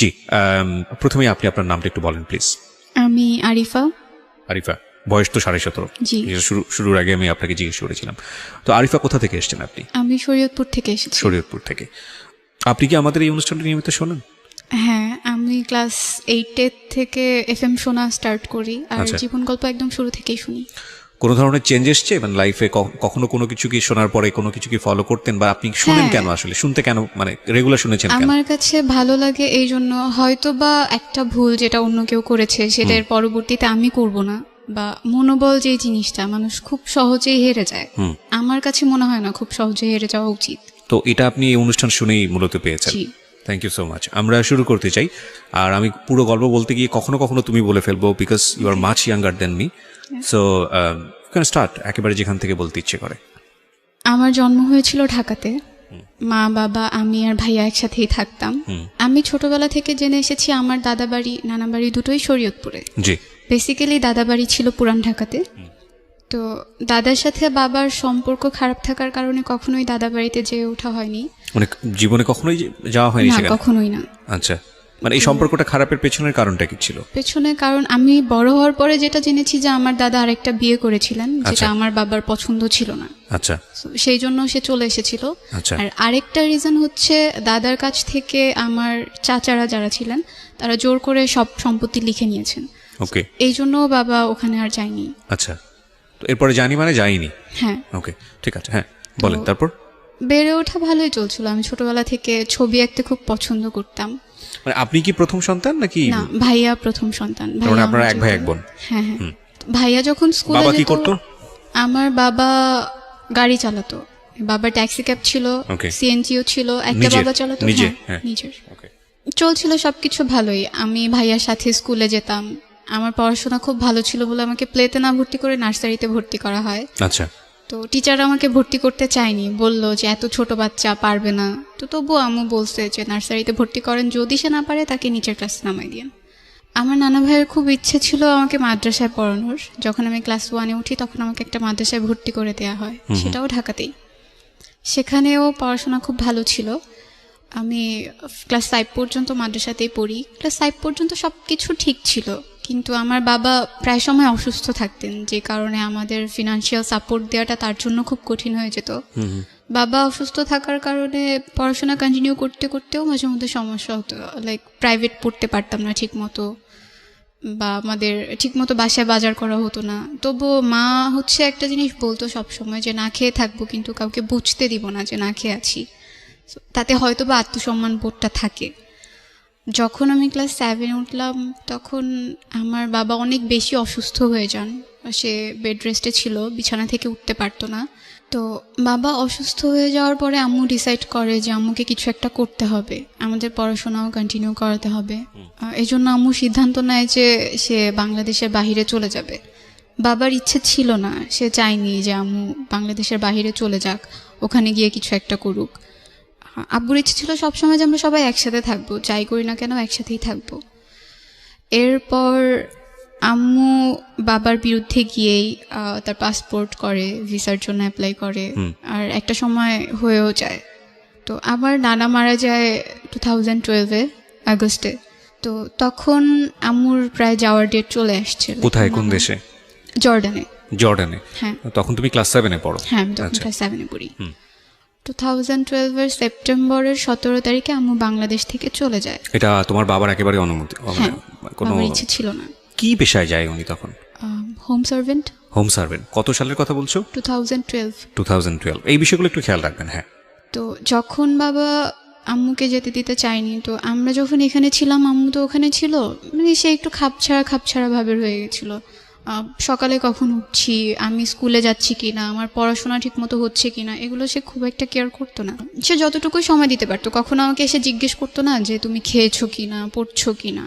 জি, প্রথমেই আপনি আপনার নামটা একটু বলেন প্লিজ। আমি আরিফা। আরিফা, বয়স তো 17.5। জি। শুরুর আগে আমি আপনাকে জিজ্ঞেস করেছিলাম। তো আরিফা কোথা থেকে এসেছেন আপনি? আমি শরীয়তপুর থেকে এসেছি। শরীয়তপুর থেকে। আপনি কি আমাদের এই অনুষ্ঠানটি নিয়মিত শোনেন? হ্যাঁ, আমি ক্লাস 8 থেকে এফএম শোনা স্টার্ট করি, আর আচ্ছা। জীবন গল্প একদম শুরু থেকেই শুনি। কোনো ধরনের চেঞ্জ এসছে মানে লাইফে? কখনো কোনো কিছু কি শোনার পরে কোনো কিছু কি ফলো করতেন, বা আপনি শুনেন হ্যাঁ। কেন আসলে, শুনতে কেন, মানে রেগুলার শুনেছেন কেন? আমার কাছে ভালো লাগে এই জন্য, হয়তো বা একটা ভুল যেটা অন্য কেউ করেছে সেটার পরবর্তীতে আমি করব না, বা মনোবল যে জিনিসটা মানুষ খুব সহজেই হেরে যায়, আমার কাছে মনে হয় না খুব সহজে হেরে যাওয়া উচিত। তো এটা আপনি এই অনুষ্ঠান শুনেই মূলত পেয়েছেন। জি। Thank you so much. আমরা শুরু করতে চাই, আর আমি পুরো গল্প বলতে গিয়ে কখনো কখনো তুমি বলে ফেলবো, because you are much younger than me. So can start একেবারে যেখান থেকে বলতে ইচ্ছে করে। আমার জন্ম হয়েছিল ঢাকাতে। মা বাবা আমি আর ভাইয়া একসাথেই থাকতাম। আমি ছোটবেলা থেকে জেনে এসেছি আমার দাদা বাড়ি নানা বাড়ি দুটোই শরীয়তপুরে। জি। বেসিক্যালি দাদা বাড়ি ছিল পুরান ঢাকাতে। তো দাদার সাথে বাবার সম্পর্ক খারাপ থাকার কারণে কখনোই দাদা বাড়িতে যেয়ে ওঠা হয়নি। মানে জীবনে কখনোই যাওয়া হয়নি না, সেখানে? কখনোই না। আচ্ছা, মানে এই সম্পর্কটা খারাপের পেছনের কারণটা কি ছিল? পেছনে কারণ আমি বড় হওয়ার পরে যেটা জেনেছি যে আমার দাদা আরেকটা বিয়ে করেছিলেন, যেটা আচ্ছা। আমার বাবার পছন্দ ছিল না। আচ্ছা So, সেই জন্য সে চলে এসেছিল। আচ্ছা। আর আরেকটা রিজন হচ্ছে দাদার কাছ থেকে আমার চাচারা যারা ছিলেন তারা জোর করে সব সম্পত্তি লিখে নিয়েছেন। ওকে। এই জন্য বাবা ওখানে আর যায়নি। আচ্ছা, তো এরপরে জানি মানে যাইনি। হ্যাঁ। ওকে, ঠিক আছে, হ্যাঁ বলেন তারপর। বেড়ে ওঠা ভালোই চলছিল। আমি ছোটবেলা থেকে ছবি আঁকতে খুব পছন্দ করতাম। মানে আপনি কি প্রথম সন্তান নাকি? না, ভাইয়া প্রথম সন্তান। তার মানে আপনারা এক ভাই এক বোন? হ্যাঁ হ্যাঁ। ভাইয়া যখন স্কুলে বাবা কি যেত, করতো? আমার বাবা গাড়ি চালাতো। বাবার ট্যাক্সি ক্যাব ছিল, Okay. সিএনজিও ছিল, একটা নিজের? বাবা চালাতো। নিজে? হ্যাঁ, হ্যাঁ। নিজের। ওকে। চলছিল সবকিছু ভালোই। আমি ভাইয়ার সাথে স্কুলে যেতাম। আমার পড়াশোনা খুব ভালো ছিল বলে আমাকে প্লেতে না ভর্তি করে নার্সারিতে ভর্তি করা হয়। আচ্ছা। তো টিচার আমাকে ভর্তি করতে চায়নি, বলল যে এত ছোট বাচ্চা পারবে না। তো তবুও আম্মু বলছে যে নার্সারিতে ভর্তি করেন, যদি সে না পারে তাকে নিচের ক্লাসে নামাই দিন। আমার নানা ভাইয়ের খুব ইচ্ছে ছিল আমাকে মাদ্রাসায় পড়ানোর। যখন আমি ক্লাস 1-এ উঠি তখন আমাকে একটা মাদ্রাসায় ভর্তি করে দেওয়া হয়, সেটাও ঢাকাতেই। সেখানেও পড়াশোনা খুব ভালো ছিল। আমি ক্লাস 5 পর্যন্ত মাদ্রাসাতেই পড়ি। ক্লাস 5 পর্যন্ত সব কিছু ঠিক ছিল, কিন্তু আমার বাবা প্রায় সময় অসুস্থ থাকতেন, যে কারণে আমাদের ফিনান্সিয়াল সাপোর্ট দেওয়াটা তার জন্য খুব কঠিন হয়ে যেত। বাবা অসুস্থ থাকার কারণে পড়াশোনা কন্টিনিউ করতে করতেও মাঝে মধ্যে সমস্যা হতো। লাইক প্রাইভেট পড়তে পারতাম না ঠিক মতো, বা আমাদের ঠিকমতো বাসায় বাজার করা হতো না। তবুও মা হচ্ছে একটা জিনিস বলতো সবসময় যে না খেয়ে থাকবো, কিন্তু কাউকে বুঝতে দিব না যে না খেয়ে আছি। So, তাতে হয়তো বা আত্মসম্মান বোধটা থাকে। যখন আমি ক্লাস 7-এ উঠলাম তখন আমার বাবা অনেক বেশি অসুস্থ হয়ে যান। সে বেড রেস্টে ছিল, বিছানা থেকে উঠতে পারতো না। তো বাবা অসুস্থ হয়ে যাওয়ার পরে আম্মু ডিসাইড করে যে আম্মুকে কিছু একটা করতে হবে, আমাদের পড়াশোনাও কন্টিনিউ করাতে হবে। এই জন্য আম্মু সিদ্ধান্ত নেয় যে সে বাংলাদেশের বাইরে চলে যাবে। বাবার ইচ্ছে ছিল না, সে চায়নি যে আম্মু বাংলাদেশের বাইরে চলে যাক, ওখানে গিয়ে কিছু একটা করুক। আব্বুর ইচ্ছে ছিল সবসময় যে আমরা সবাই একসাথে থাকবো, যাই করি না কেন একসাথেই থাকবো। এরপর আম্মু বাবার বিরুদ্ধে গিয়েই তার পাসপোর্ট করে, ভিসার জন্য অ্যাপ্লাই করে, আর একটা সময় হয়েও যায়। তো আমার নানা মারা যায় 2012-এ আগস্টে। তো তখন আম্মুর প্রায় যাওয়ার ডেট চলে আসছে। কোথায়, কোন দেশে? জর্ডানে। জর্ডানে? হ্যাঁ। তখন তুমি ক্লাস 7-এ পড়ো? হ্যাঁ, আমি তখন ক্লাস 7-এ পড়ি। 2012-এর সেপ্টেম্বরের 17 তারিখে আম্মু বাংলাদেশ থেকে চলে যায়। এটা তোমার বাবার একেবারে অনুমতি? হ্যাঁ, কোনো বাবার ইচ্ছে ছিল না। কি পেশায় যায় উনি তখন? Home servant. Home servant. কত সালের কথা বলছো? 2012। 2012। এই বিষয়গুলো একটু খেয়াল রাখবেন। হ্যাঁ। তো যখন বাবা আম্মুকে যেতে দিতে চায়নি, তো আমরা যখন এখানে ছিলাম আম্মু তো ওখানে ছিল, মানে সে একটু খাপছাড়া ভাবে রয়ে গেছিল। সকালে কখন উঠছি, আমি স্কুলে যাচ্ছি কিনা, আমার পড়াশোনা ঠিক মতো হচ্ছে কিনা, এগুলো সে খুব একটা কেয়ার করতো না। সে যতটুকু সময় দিতে পারতো, কখনো আমাকে এসে জিজ্ঞেস করতো না যে তুমি খেয়েছো কিনা, পড়ছো কিনা।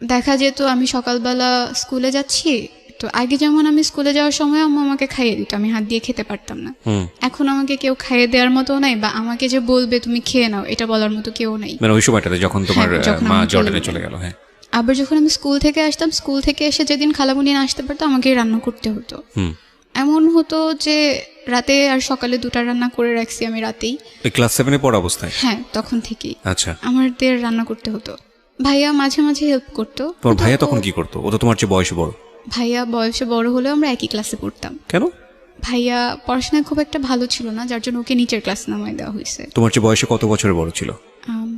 দেখা যেত আমি সকালবেলা স্কুলে যাচ্ছি, তো আগে যেমন আমি স্কুলে যাওয়ার সময় আম্মু আমাকে খাইয়ে দিত, আমি হাত দিয়ে খেতে পারতাম না। এখন আমাকে কেউ খাইয়ে দেওয়ার মতো নাই, বা আমাকে যে বলবে তুমি খেয়ে নাও এটা বলার মতো কেউ নাই। মানে ওই সময়টাতে যখন তোমার যখন মা আমি জর্ডানে চলে গেল। হ্যাঁ। আবার যখন আমি স্কুল থেকে আসতাম, স্কুল থেকে এসে যেদিন খালামুনি না আসতে পারতো আমাকে রান্না করতে হতো। এমন হতো যে রাতে আর সকালে দুটা রান্না করে রাখছি আমি রাতেই। ক্লাস 7-এ পড়া অবস্থায়? হ্যাঁ, তখন থেকেই। আচ্ছা। আমাদের রান্না করতে হতো। ভাইয়া মাঝে মাঝে হেল্প করতো। তোমার ভাইয়া কিন্তু তখন কি করতো? ও তো তোমার চেয়ে বয়সে বড়। ভাইয়া বয়সে বড় হলেও আমরা একই ক্লাসে পড়তাম। কেন? ভাইয়া পড়াশোনায় খুব একটা ভালো ছিল না, যার জন্য ওকে নিচের ক্লাস নামায় দেওয়া হয়েছে। তোমার চেয়ে বয়সে কত বছরের বড় ছিল?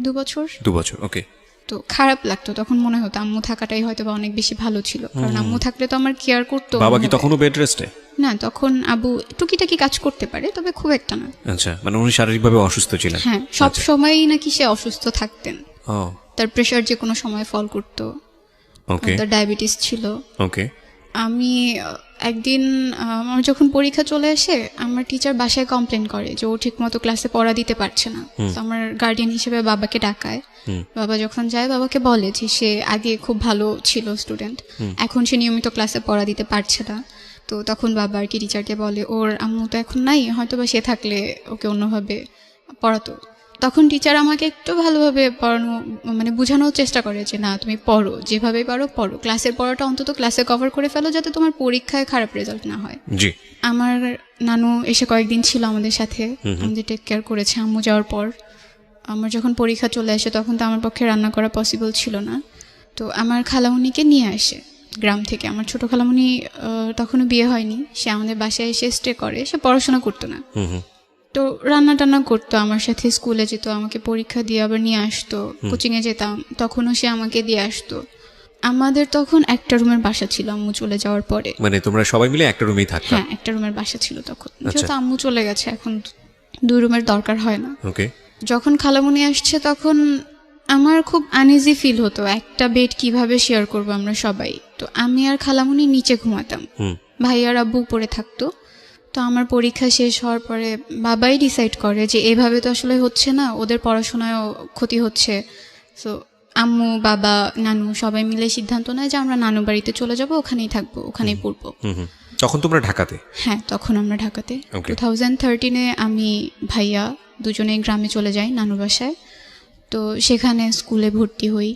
2 বছর। 2 বছর, ওকে। তো খারাপ লাগতো তখন, মনে হতো আম্মু থাকাটাই হয়তো বা অনেক বেশি ভালো ছিল, কারণ আম্মু থাকলে তো আমার কেয়ার করতো। বাবা কি অন্যভাবে। তখনও বেড রেস্টে? না, তখন আবু টুকিটাকি কাজ করতে পারে, তবে খুব একটা না। আচ্ছা, মানে উনি শারীরিকভাবে অসুস্থ ছিলেন? হ্যাঁ, সব সময়ই নাকি সে অসুস্থ থাকতেন। ও, তার প্রেশার যে কোনো সময় ফল করতো, ওকে তার ডায়াবেটিস ছিল। ওকে। আমি একদিন আমার যখন পরীক্ষা চলে আসে, আমার টিচার বাসায় কমপ্লেন করে যে ও ঠিক মতো ক্লাসে পড়া দিতে পারছে না। তো আমার গার্ডিয়ান হিসেবে বাবাকে ডাকায়। বাবা যখন যায়, বাবাকে বলে যে সে আগে খুব ভালো ছিল স্টুডেন্ট, এখন সে নিয়মিত ক্লাসে পড়া দিতে পারছে না। তো তখন বাবা আর কি টিচারকে বলে ওর আম্মু তো এখন নাই, হয়তো বা সে থাকলে ওকে অন্যভাবে পড়াতো। তখন টিচার আমাকে একটু ভালোভাবে পড়ানো, মানে বোঝানোর চেষ্টা করে যে না, তুমি পড়ো, যেভাবে পারো পড়ো, ক্লাসের পড়াটা অন্তত ক্লাসে কভার করে ফেলো, যাতে তোমার পরীক্ষায় খারাপ রেজাল্ট না হয়। জি। আমার নানু এসে কয়েকদিন ছিল আমাদের সাথে, আমাদের টেক কেয়ার করেছে আম্মু যাওয়ার পর। আমার যখন পরীক্ষা চলে আসে, তখন তো আমার পক্ষে রান্না করা পসিবল ছিল না। তো আমার খালামুনিকে নিয়ে আসে গ্রাম থেকে। আমার ছোট খালামুনি তখনও বিয়ে হয়নি, সে আমাদের বাসায় এসে স্টে করে, সে পড়াশোনা করতো না। তো রান্না টান্না করতো, আমার সাথে স্কুলে যেত, আমাকে পরীক্ষা দিয়ে আবার নিয়ে আসতো, কোচিংয়ে যেতাম, তখনও সে আমাকে দিয়ে আসতো। আমাদের তখন একটা রুমের বাসা ছিল আম্মু চলে যাওয়ার পরে। মানে তোমরা সবাই মিলে একটা রুমেই থাকতা? হ্যাঁ, একটা রুমের বাসা ছিল তখন, যেহেতু আম্মু চলে গেছে এখন 2 রুমের দরকার হয় না। ওকে। যখন খালামুনি আসছে, তখন আমার খুব আনইজি ফিল হতো, একটা বেড কিভাবে শেয়ার করবো আমরা সবাই। তো আমি আর খালামুনি নিচে ঘুমাতাম, ভাই আর আব্বু উপরে থাকতো। তো আমার পরীক্ষা শেষ হওয়ার পরে বাবাই ডিসাইড করে যে এভাবে তো আসলে হচ্ছে না, ওদের পড়াশোনায়ও ক্ষতি হচ্ছে। সো আম্মু, বাবা, নানু সবাই মিলে সিদ্ধান্ত নেয় যে আমরা নানু বাড়িতে চলে যাব, ওখানেই থাকবো, ওখানেই পড়বো। তখন তোমরা ঢাকাতে? হ্যাঁ, তখন আমরা ঢাকাতে। Okay. 2013 আমি ভাইয়া দুজনেই গ্রামে চলে যাই নানু বাসায়। তো সেখানে স্কুলে ভর্তি হই।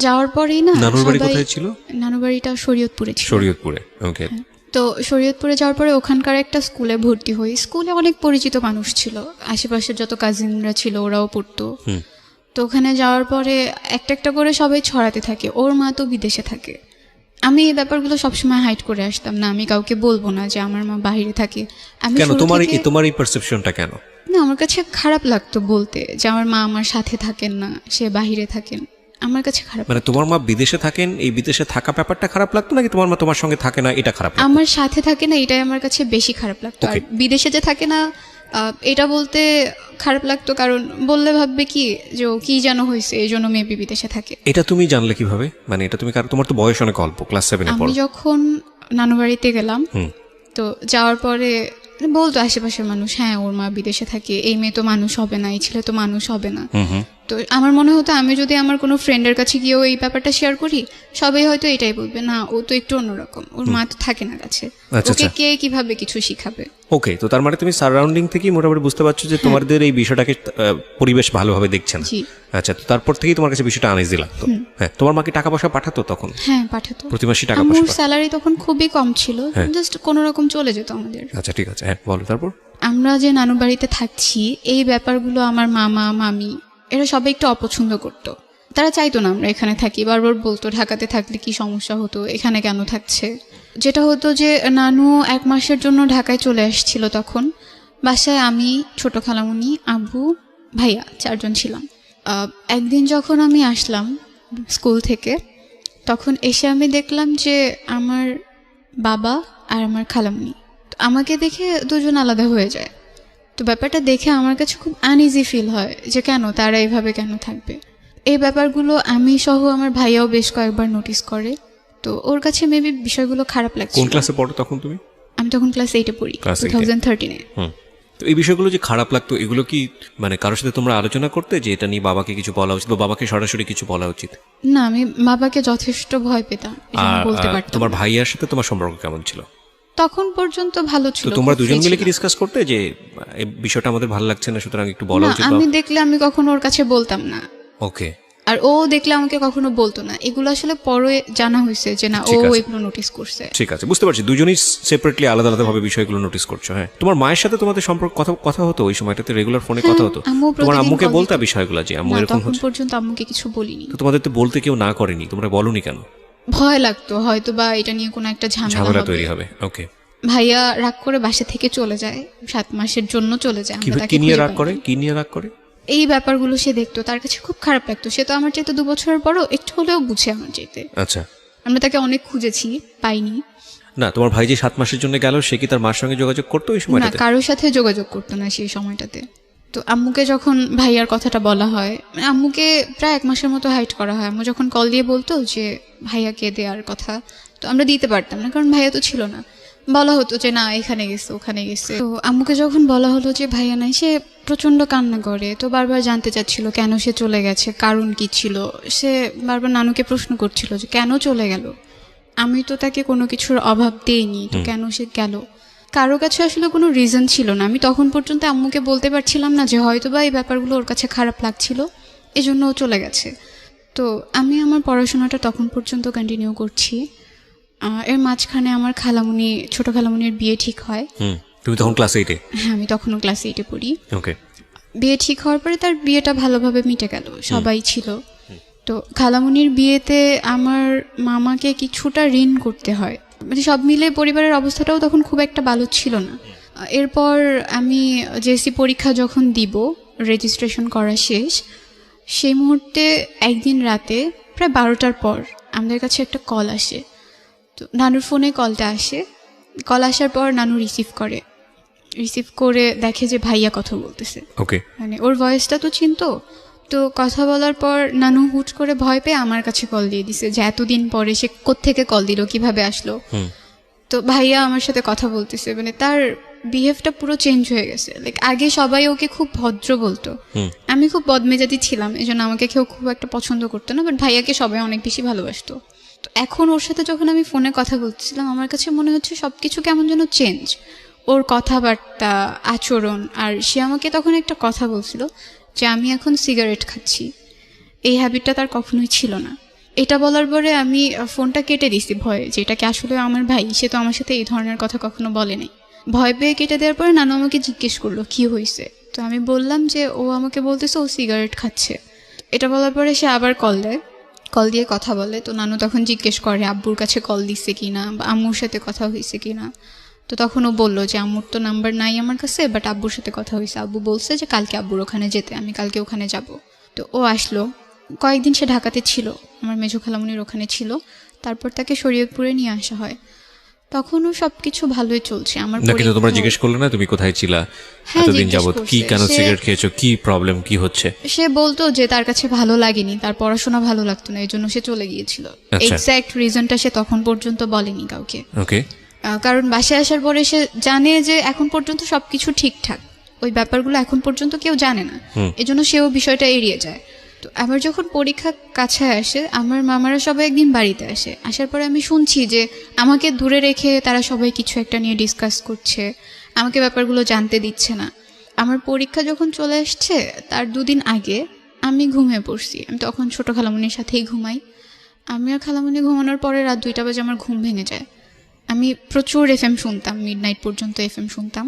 যাওয়ার পরেই না, নানুর বাড়ি কোথায় ছিল? নানু বাড়িটা শরীয়তপুরে ছিল। শরীয়তপুরে, ওকে। তো শরীয়তপুরে যাওয়ার পরে ওখানকার একটা স্কুলে ভর্তি হই। স্কুলে অনেক পরিচিত মানুষ ছিল, আশেপাশের যত কাজিনরা ছিল ওরাও পড়তো। তো ওখানে যাওয়ার পরে একটা একটা করে সবাই ছড়াতে থাকে, ওর মা তো বিদেশে থাকে। আমি এই ব্যাপারগুলো সবসময় হাইড করে আসতাম, না আমি কাউকে বলবো না যে আমার মা বাইরে থাকে। আমি কেন শুরু থেকে- তোমার এই পারসেপশনটা কেন? না, আমার কাছে খারাপ লাগতো বলতে যে আমার মা আমার সাথে থাকেন না, সে বাইরে থাকেন, আমার কাছে খারাপ। মানে তোমার মা বিদেশে থাকেন, এই বিদেশে থাকা ব্যাপারটা খারাপ লাগতো, নাকি তোমার মা তোমার সঙ্গে থাকে না এটা খারাপ লাগতো? আমার সাথে থাকে না, এটাই আমার কাছে বেশি খারাপ লাগতো। আর বিদেশে যে থাকে না, এটা বলতে খারাপ লাগতো, কারণ বললে ভাববে কি যে ও কি যেন হয়েছে, এই জন্য মেবি বিদেশে থাকে। এটা তুমি জানলে কিভাবে? মানে এটা তুমি তোমার তো বয়স অনেক অল্প, ক্লাস 7 এ আমি পড়ো। যখন নানু বাড়িতে গেলাম, তো যাওয়ার পরে বলতো আশেপাশের মানুষ, হ্যাঁ ওর মা বিদেশে থাকে, এই মেয়ে তো মানুষ হবে না, এই ছেলে তো মানুষ হবে না। তো আমার মনে হতো আমি যদি আমার কোনো ফ্রেন্ডের কাছে গিয়েও এই ব্যাপারটা শেয়ার করি, সবাই হয়তো এটাই বলবে, না ও তো একটু অন্যরকম, ওর মা তো থাকে না কাছে, ওকে কে কিভাবে কিছু শিখাবে। ওকে, তো তার মানে তুমি সারাউন্ডিং থেকেই মোটামুটি বুঝতে পারছো যে তোমাদের এই বিষয়টাকে পরিবেশ ভালোভাবে দেখছে না। জি। আচ্ছা, তো তারপর থেকেই তোমার কাছে বিষয়টা আনইজি লাগতো। হ্যাঁ, তোমার মা কি টাকা পয়সা পাঠাতো তখন? হ্যাঁ, পাঠাতো। প্রতি মাসে টাকা আমার পয়সা? স্যালারি তখন খুবই কম ছিল, জাস্ট কোনো রকম চলে যেত আমাদের। আচ্ছা, ঠিক আছে, হ্যাঁ বলো তারপর। আমরা যে নানু বাড়িতে থাকছি, এই ব্যাপারগুলো আমার মামা মামি এরা সবাই একটু অপছন্দ করতো। তারা চাইতো না আমরা এখানে থাকি, বারবার বলতো ঢাকাতে থাকলে কি সমস্যা হতো, এখানে কেন থাকছে। যেটা হতো যে নানু 1 মাসের জন্য ঢাকায় চলে আসছিল, তখন বাসায় আমি, ছোট খালামুনি, আব্বু, ভাইয়া 4 জন ছিলাম। একদিন যখন আমি আসলাম স্কুল থেকে, তখন এসে আমি দেখলাম যে আমার বাবা আর আমার খালামুনি আমাকে দেখে দুজন আলাদা হয়ে যায়। তো ব্যাপারটা দেখে আমার কাছে খুব আনইজি ফিল হয় যে কেন তারা এইভাবে কেন থাকবে। এই ব্যাপারগুলো আমি সহ আমার ভাইয়াও বেশ কয়েকবার নোটিস করে। তো ওর কাছে মেবি বিষয়গুলো খারাপ লাগছে। কোন ক্লাসে পড়ো তখন তুমি? আমি তখন ক্লাস 8 এ পড়ি, 2013 এ। তো এই বিষয়গুলো যে খারাপ লাগতো, এগুলো কি মানে কারোর সাথে তোমরা আলোচনা করতে যে এটা নিয়ে বাবাকে কিছু বলা উচিত, বা বাবাকে সরাসরি কিছু বলা উচিত? না, আমি বাবাকে যথেষ্ট ভয় পেতাম, বলতে পারতাম। তোমার ভাইয়ার সাথে তোমার সম্পর্ক কেমন ছিল? তখন পর্যন্ত ভালো ছিল। তো তোমরা দুজন মিলে কি ডিসকাস করতে যে এই বিষয়টা আমাদের ভালো লাগছে না, সুতরাং একটু বলা উচিত? আমি দেখলে আমি কখনো ওর কাছে বলতাম না। ওকে। আর ও দেখলে আমাকে কখনো বলতো না, এগুলো আসলে পরে জানা হয়েছে যে না ও ঠিক আছে। এগুলো নোটিস করছে। ঠিক আছে, বুঝতে পারছি, দুজনেই সেপারেটলি আলাদা আলাদা ভাবে বিষয়গুলো নোটিস করছো। হ্যাঁ, তোমার মায়ের সাথে তোমাদের সম্পর্ক কথা হতো ওই সময়টাতে, রেগুলার ফোনে কথা হতো? আম্মু তোমার প্রতিদিন আম্মুকে call বলতা দিত। বিষয়গুলো যে আম্মু না, এরকম তখন হচ্ছে? পর্যন্ত আম্মুকে কিছু বলিনি। তো তোমাদের তো বলতে কেউ না করেনি, তোমরা বলনি কেন? ভয় লাগতো হয়তো বা এটা নিয়ে কোনো একটা ঝামেলা ঝামেলা তৈরি হবে। হবে। ওকে, ভাইয়া রাগ করে বাসা থেকে চলে যায়, 7 মাসের জন্য চলে যায়, আমরা তাকে কি নিয়ে খুঁজে রাগ পাই করে? না। কি নিয়ে রাগ করে? এই ব্যাপারগুলো সে দেখতো, তার কাছে খুব খারাপ লাগতো। সে তো আমার চাইতে 2 বছরের বড়, একটু হলেও বুঝে আমার চাইতে। আচ্ছা, আমরা তাকে অনেক খুঁজেছি, পাইনি। না তোমার ভাই যে 7 মাসের জন্য গেল, সে কি তার মার সঙ্গে যোগাযোগ করতো ওই না, সময়টাতে? কারোর সাথে যোগাযোগ করতো না সেই সময়টাতে। তো আম্মুকে যখন ভাইয়ার কথাটা বলা হয়, আম্মুকে প্রায় 1 মাসের মতো হাইড করা হয়। আম্মু যখন কল দিয়ে বলতো যে ভাইয়াকে দেওয়ার কথা, তো আমরা দিতে পারতাম না, কারণ ভাইয়া তো ছিল না। বলা হতো যে না এখানে গেছে ওখানে গেছে। তো আম্মুকে যখন বলা হলো যে ভাইয়া নাই, সে প্রচন্ড কান্না করে। তো বারবার জানতে চাচ্ছিল কেন সে চলে গেছে, কারণ কি ছিল। সে বারবার নানুকে প্রশ্ন করছিল যে কেন চলে গেল, আমি তো তাকে কোনো কিছুর অভাব দেইনি, তো কেন সে গেল। কারো কাছে আসলে কোনো রিজন ছিল না। আমি তখন পর্যন্ত আম্মুকে বলতে পারছিলাম না যে হয়তো বা এই ব্যাপারগুলো ওর কাছে খারাপ লাগছিল, এজন্য ও চলে গেছে। তো আমি আমার পড়াশোনাটা তখন পর্যন্ত কন্টিনিউ করছি। এর মাঝখানে আমার খালামুনি, ছোট খালামুনির বিয়ে ঠিক হয়। তুমি তখন ক্লাস 8-এ? হ্যাঁ, আমি তখনও ক্লাস 8-এ পড়ি। ওকে, বিয়ে ঠিক হওয়ার পরে তার বিয়েটা ভালোভাবে মিটে গেল, সবাই ছিল। তো খালামুনির বিয়েতে আমার মামাকে কিছুটা ঋণ করতে হয়, মানে সব মিলে পরিবারের অবস্থাটাও তখন খুব একটা ভালো ছিল না। এরপর আমি জেএসসি পরীক্ষা যখন দিব, রেজিস্ট্রেশন করা শেষ, সেই মুহূর্তে একদিন রাতে প্রায় 12টার পর আমাদের কাছে একটা কল আসে। তো নানুর ফোনে কলটা আসে। কল আসার পর নানু রিসিভ করে দেখে যে ভাইয়া কথা বলতেছে। ওকে, মানে ওর ভয়েসটা তো চিনতো। তো কথা বলার পর নানু হুট করে ভয় পেয়ে আমার কাছে কল দিয়ে দিছে যে এতদিন পরে সে কোত্থেকে কল দিল, কিভাবে আসলো। তো ভাইয়া আমার সাথে কথা বলতেছে, মানে তার বিহেভটা পুরো চেঞ্জ হয়ে গেছে। লাইক আগে সবাই ওকে খুব ভদ্র বলতো, আমি খুব বদমেজাজি ছিলাম, এই জন্য আমাকে কেউ খুব একটা পছন্দ করতো না, বাট ভাইয়াকে সবাই অনেক বেশি ভালোবাসতো। তো এখন ওর সাথে যখন আমি ফোনে কথা বলতেছিলাম, আমার কাছে মনে হচ্ছে সবকিছু কেমন যেন চেঞ্জ, ওর কথাবার্তা, আচরণ। আর সে আমাকে তখন একটা কথা বলছিল যে আমি এখন সিগারেট খাচ্ছি, এই হ্যাবিটটা তার কখনোই ছিল না। এটা বলার পরে আমি ফোনটা কেটে দিছি ভয়ে, যে এটাকে আসলে আমার ভাই, সে তো আমার সাথে এই ধরনের কথা কখনো বলে নাই। ভয় পেয়ে কেটে দেওয়ার পরে নানু আমাকে জিজ্ঞেস করলো কি হয়েছে। তো আমি বললাম যে ও আমাকে বলতেছে ও সিগারেট খাচ্ছে। এটা বলার পরে সে আবার কল দেয়, কল দিয়ে কথা বলে। তো নানু তখন জিজ্ঞেস করে আব্বুর কাছে কল দিচ্ছে কিনা বা আম্মুর সাথে কথা হয়েছে কিনা। তো তখন ও বললো যে আম্মুর তো নাম্বার নাই আমার কাছে, বাট আব্বুর সাথে কথা হয়েছে, আব্বু বলছে যে কালকে আব্বুর ওখানে যেতে, আমি কালকে ওখানে যাব। তো ও আসলো। কয়েকদিন সে ঢাকাতে ছিল, আমার মেজো খালামুনির ওখানে ছিল। তারপর তাকে শরীয়তপুরে নিয়ে আসা হয়। তখনও সবকিছু ভালোই চলছে। আমার না কিন্তু তোমরা পরীক্ষাও- জিজ্ঞেস করলে না তুমি কোথায় ছিলা হ্যাঁ, এতদিন জিজ্ঞেস যাবত, কি করছে। কেন সে- সিগারেট খেয়েছো, কি প্রবলেম, কি হচ্ছে? সে বলতো যে তার কাছে ভালো লাগেনি, তার পড়াশোনা ভালো লাগতো না, এই জন্য সে চলে গিয়েছিল। আচ্ছা। এক্স্যাক্ট রিজনটা সে তখন পর্যন্ত বলেনি কাউকে। ওকে, কারণ বাসায় আসার পরে সে জানে যে এখন পর্যন্ত সবকিছু ঠিকঠাক, ওই ব্যাপারগুলো এখন পর্যন্ত কেউ জানে না, এজন্য সেও বিষয়টা এড়িয়ে যায়। তো আবার যখন পরীক্ষা কাছে আসে, আমার মামারা সবাই একদিন বাড়িতে আসে। আসার পরে আমি শুনছি যে আমাকে দূরে রেখে তারা সবাই কিছু একটা নিয়ে ডিসকাস করছে, আমাকে ব্যাপারগুলো জানতে দিচ্ছে না। আমার পরীক্ষা যখন চলে আসছে তার 2 দিন আগে আমি ঘুমিয়ে পড়ছি। আমি তখন ছোট খালামুনির সাথেই ঘুমাই। আমি আর খালামুনি ঘুমানোর পরে রাত 2টা বাজে আমার ঘুম ভেঙে যায়। আমি প্রচুর এফএম শুনতাম, মিডনাইট পর্যন্ত এফএম শুনতাম।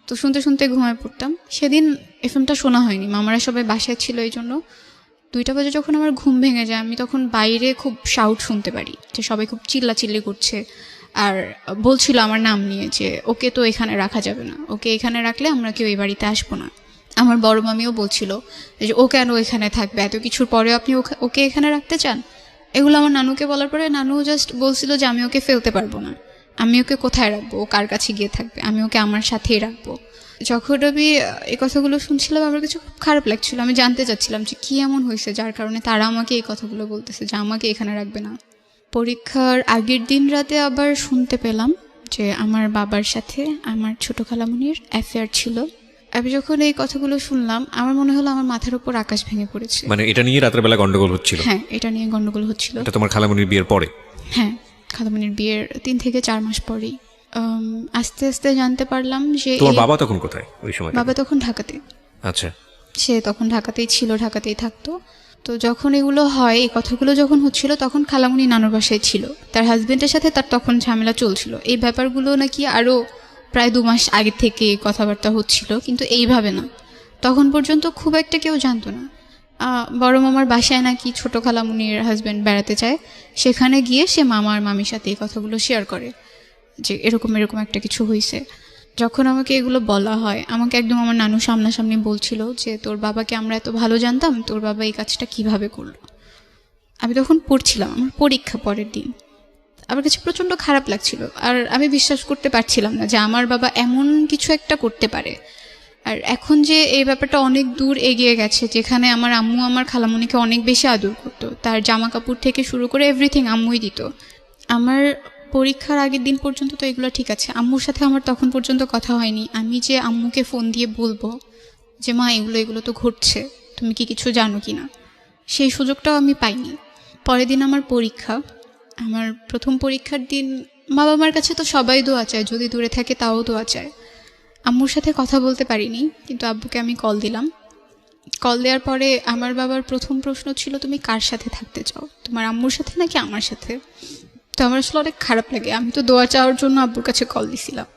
তো শুনতে শুনতে ঘুমায় পড়তাম। সেদিন এফএমটা শোনা হয়নি, মামারা সবাই বাসায় ছিল, এই জন্য 2টা বাজে যখন আমার ঘুম ভেঙে যায়, আমি তখন বাইরে খুব শাউট শুনতে পারি যে সবাই খুব চিল্লাচিল্লি করছে আর বলছিল আমার নাম নিয়ে যে ওকে তো এখানে রাখা যাবে না, ওকে এখানে রাখলে আমরা কেউ এই বাড়িতে আসবো না। আমার বড় মামিও বলছিল যে ও কেন এখানে থাকবে, এত কিছুর পরেও আপনি ওকে এখানে রাখতে চান। এগুলো আমার নানুকে বলার পরে নানু জাস্ট বলছিল যে আমি ওকে ফেলতে পারবো না, আমি ওকে কোথায় রাখবো, ও কার কাছে গিয়ে থাকবে, আমি ওকে আমার সাথেই রাখবো। যখন আমি এই কথাগুলো শুনছিলাম আমার কাছে খুব খারাপ লাগছিল। আমি জানতে চাচ্ছিলাম যে কি এমন হয়েছে যার কারণে তারা আমাকে এই কথাগুলো বলতেছে যে আমাকে এখানে রাখবে না। পরীক্ষার আগের দিন রাতে আবার শুনতে পেলাম যে আমার বাবার সাথে আমার ছোট খালামুনির অ্যাফেয়ার ছিল। আমি যখন এই কথাগুলো শুনলাম আমার মনে হলো আমার মাথার উপর আকাশ ভেঙে পড়েছে। মানে এটা নিয়ে রাতের বেলা গন্ডগোল হচ্ছিল? হ্যাঁ, এটা নিয়ে গন্ডগোল হচ্ছিল। এটা তোমার খালামণির বিয়ের পরে? হ্যাঁ, খালামুনির বিয়ের 3 থেকে 4 মাস পরেই আস্তে আস্তে জানতে পারলাম যে তোমার বাবা তখন কোথায় ওই সময়? বাবা তখন ঢাকাতে। আচ্ছা, সে তখন ঢাকাতেই ছিল, ঢাকাতেই থাকতো। তো যখন এগুলো হয়, এই কথাগুলো যখন হচ্ছিল, তখন খালামণি নানুর বাসায় ছিল। তার হাজবেন্ডের সাথে তার তখন ঝামেলা চলছিল। এই ব্যাপারগুলো নাকি আরও প্রায় 2 মাস আগে থেকে কথাবার্তা হচ্ছিল, কিন্তু এইভাবে না। তখন পর্যন্ত খুব একটা কেউ জানতো না। বড় মামার বাসায় নাকি ছোট খালামণির হাজবেন্ড বেড়াতে চায়, সেখানে গিয়ে সে মামা আর মামির সাথে এই কথাগুলো শেয়ার করে যে এরকম এরকম একটা কিছু হয়েছে। যখন আমাকে এগুলো বলা হয়, আমাকে একদম আমার নানু সামনাসামনি বলছিল যে তোর বাবাকে আমরা এত ভালো জানতাম, তোর বাবা এই কাজটা কিভাবে করলো। আমি তখন পড়ছিলাম, আমার পরীক্ষা পরের দিন। আমার কাছে প্রচণ্ড খারাপ লাগছিল, আর আমি বিশ্বাস করতে পারছিলাম না যে আমার বাবা এমন কিছু একটা করতে পারে। আর এখন যে এই ব্যাপারটা অনেক দূর এগিয়ে গেছে, যেখানে আমার আম্মু আমার খালামণিকে অনেক বেশি আদর করতো, তার জামা কাপড় থেকে শুরু করে এভরিথিং আম্মুই দিত। আমার পরীক্ষার আগের দিন পর্যন্ত তো এগুলো ঠিক আছে, আম্মুর সাথে আমার তখন পর্যন্ত কথা হয়নি। আমি যে আম্মুকে ফোন দিয়ে বলবো যে মা এগুলো এগুলো তো ঘটছে, তুমি কি কিছু জানো কি না, সেই সুযোগটাও আমি পাইনি। পরের দিন আমার পরীক্ষা। আমার প্রথম পরীক্ষার দিন বাবা মার কাছে তো সবাই দোয়া চায়, যদি দূরে থাকে তাও দোয়া চায়। আম্মুর সাথে কথা বলতে পারিনি, কিন্তু আব্বুকে আমি কল দিলাম। কল দেওয়ার পরে আমার বাবার প্রথম প্রশ্ন ছিল, তুমি কার সাথে থাকতে চাও, তোমার আম্মুর সাথে নাকি আমার সাথে? তো আমার আসলে অনেক খারাপ লাগে, আমি তো দোয়া চাওয়ার জন্য আব্বুর কাছে কল দিছিলাম।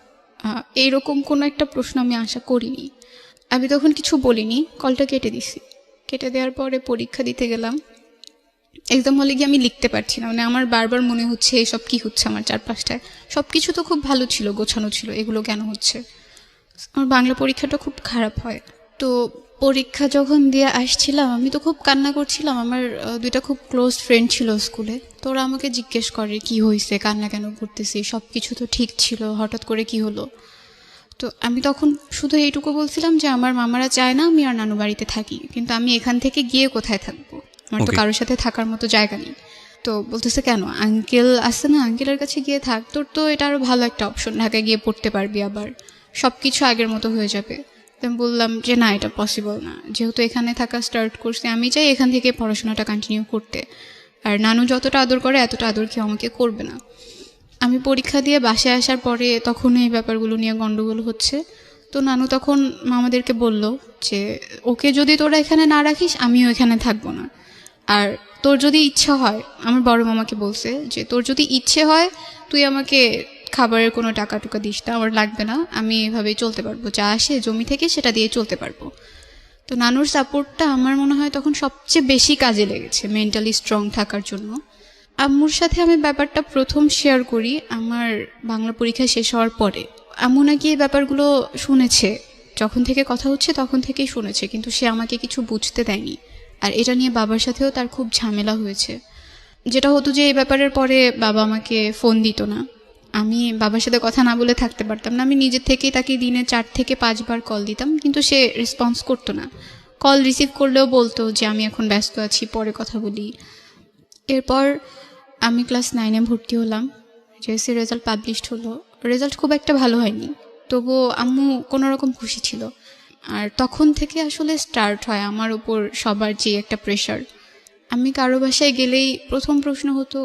এইরকম কোনো একটা প্রশ্ন আমি আশা করিনি। আমি তখন কিছু বলিনি, কলটা কেটে দিছি। কেটে দেওয়ার পরে পরীক্ষা দিতে গেলাম। এক্সাম হলে গিয়ে আমি লিখতে পারছি না, মানে আমার বারবার মনে হচ্ছে এসব কি হচ্ছে আমার চারপাশটায়। সব কিছু তো খুব ভালো ছিল, গোছানো ছিল, এগুলো কেন হচ্ছে? আমার বাংলা পরীক্ষাটা খুব খারাপ হয়। তো পরীক্ষা যখন দিয়ে আসছিলাম, আমি তো খুব কান্না করছিলাম। আমার 2টা খুব ক্লোজ ফ্রেন্ড ছিল স্কুলে, তো ওরা আমাকে জিজ্ঞেস করে কি হয়েছে, কান্না কেন করতেছি, সব কিছু তো ঠিক ছিল, হঠাৎ করে কি হলো? তো আমি তখন শুধু এইটুকু বলছিলাম যে আমার মামারা চায় না আমি আর নানু বাড়িতে থাকি, কিন্তু আমি এখান থেকে গিয়ে কোথায় থাকবো, আমার তো Okay. কারোর সাথে থাকার মতো জায়গা নেই। তো বলতেছে কেন, আঙ্কেল আছে না, আঙ্কেলের কাছে গিয়ে থাক, তোর তো এটা আরও ভালো একটা অপশন, ঢাকায় গিয়ে পড়তে পারবি, আবার সব কিছু আগের মতো হয়ে যাবে। তো আমি বললাম যে না, এটা পসিবল না, যেহেতু এখানে থাকা স্টার্ট করছি, আমি চাই এখান থেকে পড়াশোনাটা কন্টিনিউ করতে। আর নানু যতটা আদর করে এতটা আদর কেউ আমাকে করবে না। আমি পরীক্ষা দিয়ে বাসায় আসার পরে তখন এই ব্যাপারগুলো নিয়ে গন্ডগোল হচ্ছে। তো নানু তখন মামাদেরকে বলল যে ওকে যদি তোরা এখানে না রাখিস, আমিও এখানে থাকবো না। আর তোর যদি ইচ্ছা হয়, আমার বড় মামাকে বলছে যে তোর যদি ইচ্ছে হয় তুই আমাকে খাবারের কোনো টাকা টুকা দিস না, আমার লাগবে না, আমি এভাবেই চলতে পারবো, যা আসে জমি থেকে সেটা দিয়ে চলতে পারবো। তো নানুর সাপোর্টটা আমার মনে হয় তখন সবচেয়ে বেশি কাজে লেগেছে মেন্টালি স্ট্রং থাকার জন্য। আম্মুর সাথে আমি ব্যাপারটা প্রথম শেয়ার করি আমার বাংলা পরীক্ষা শেষ হওয়ার পরে। আম্মু নাকি এই ব্যাপারগুলো শুনেছে, যখন থেকে কথা হচ্ছে তখন থেকেই শুনেছে, কিন্তু সে আমাকে কিছু বুঝতে দেয়নি। আর এটা নিয়ে বাবার সাথেও তার খুব ঝামেলা হয়েছে। যেটা হতো যে এই ব্যাপারের পরে বাবা আমাকে ফোন দিত না, আমি বাবার সাথে কথা না বলে থাকতে পারতাম না। আমি নিজের থেকেই তাকে দিনে 4 থেকে 5 বার কল দিতাম, কিন্তু সে রেসপন্স করতো না। কল রিসিভ করলেও বলতো যে আমি এখন ব্যস্ত আছি, পরে কথা বলি। এরপর আমি ক্লাস 9-এ ভর্তি হলাম, জেএসসি রেজাল্ট পাবলিশড হলো। রেজাল্ট খুব একটা ভালো হয়নি, তবুও আম্মু কোনো রকম খুশি ছিল। আর তখন থেকে আসলে স্টার্ট হয় আমার উপর সবার যে একটা প্রেশার। আমি কারো বাসায় গেলেই প্রথম প্রশ্ন হতো,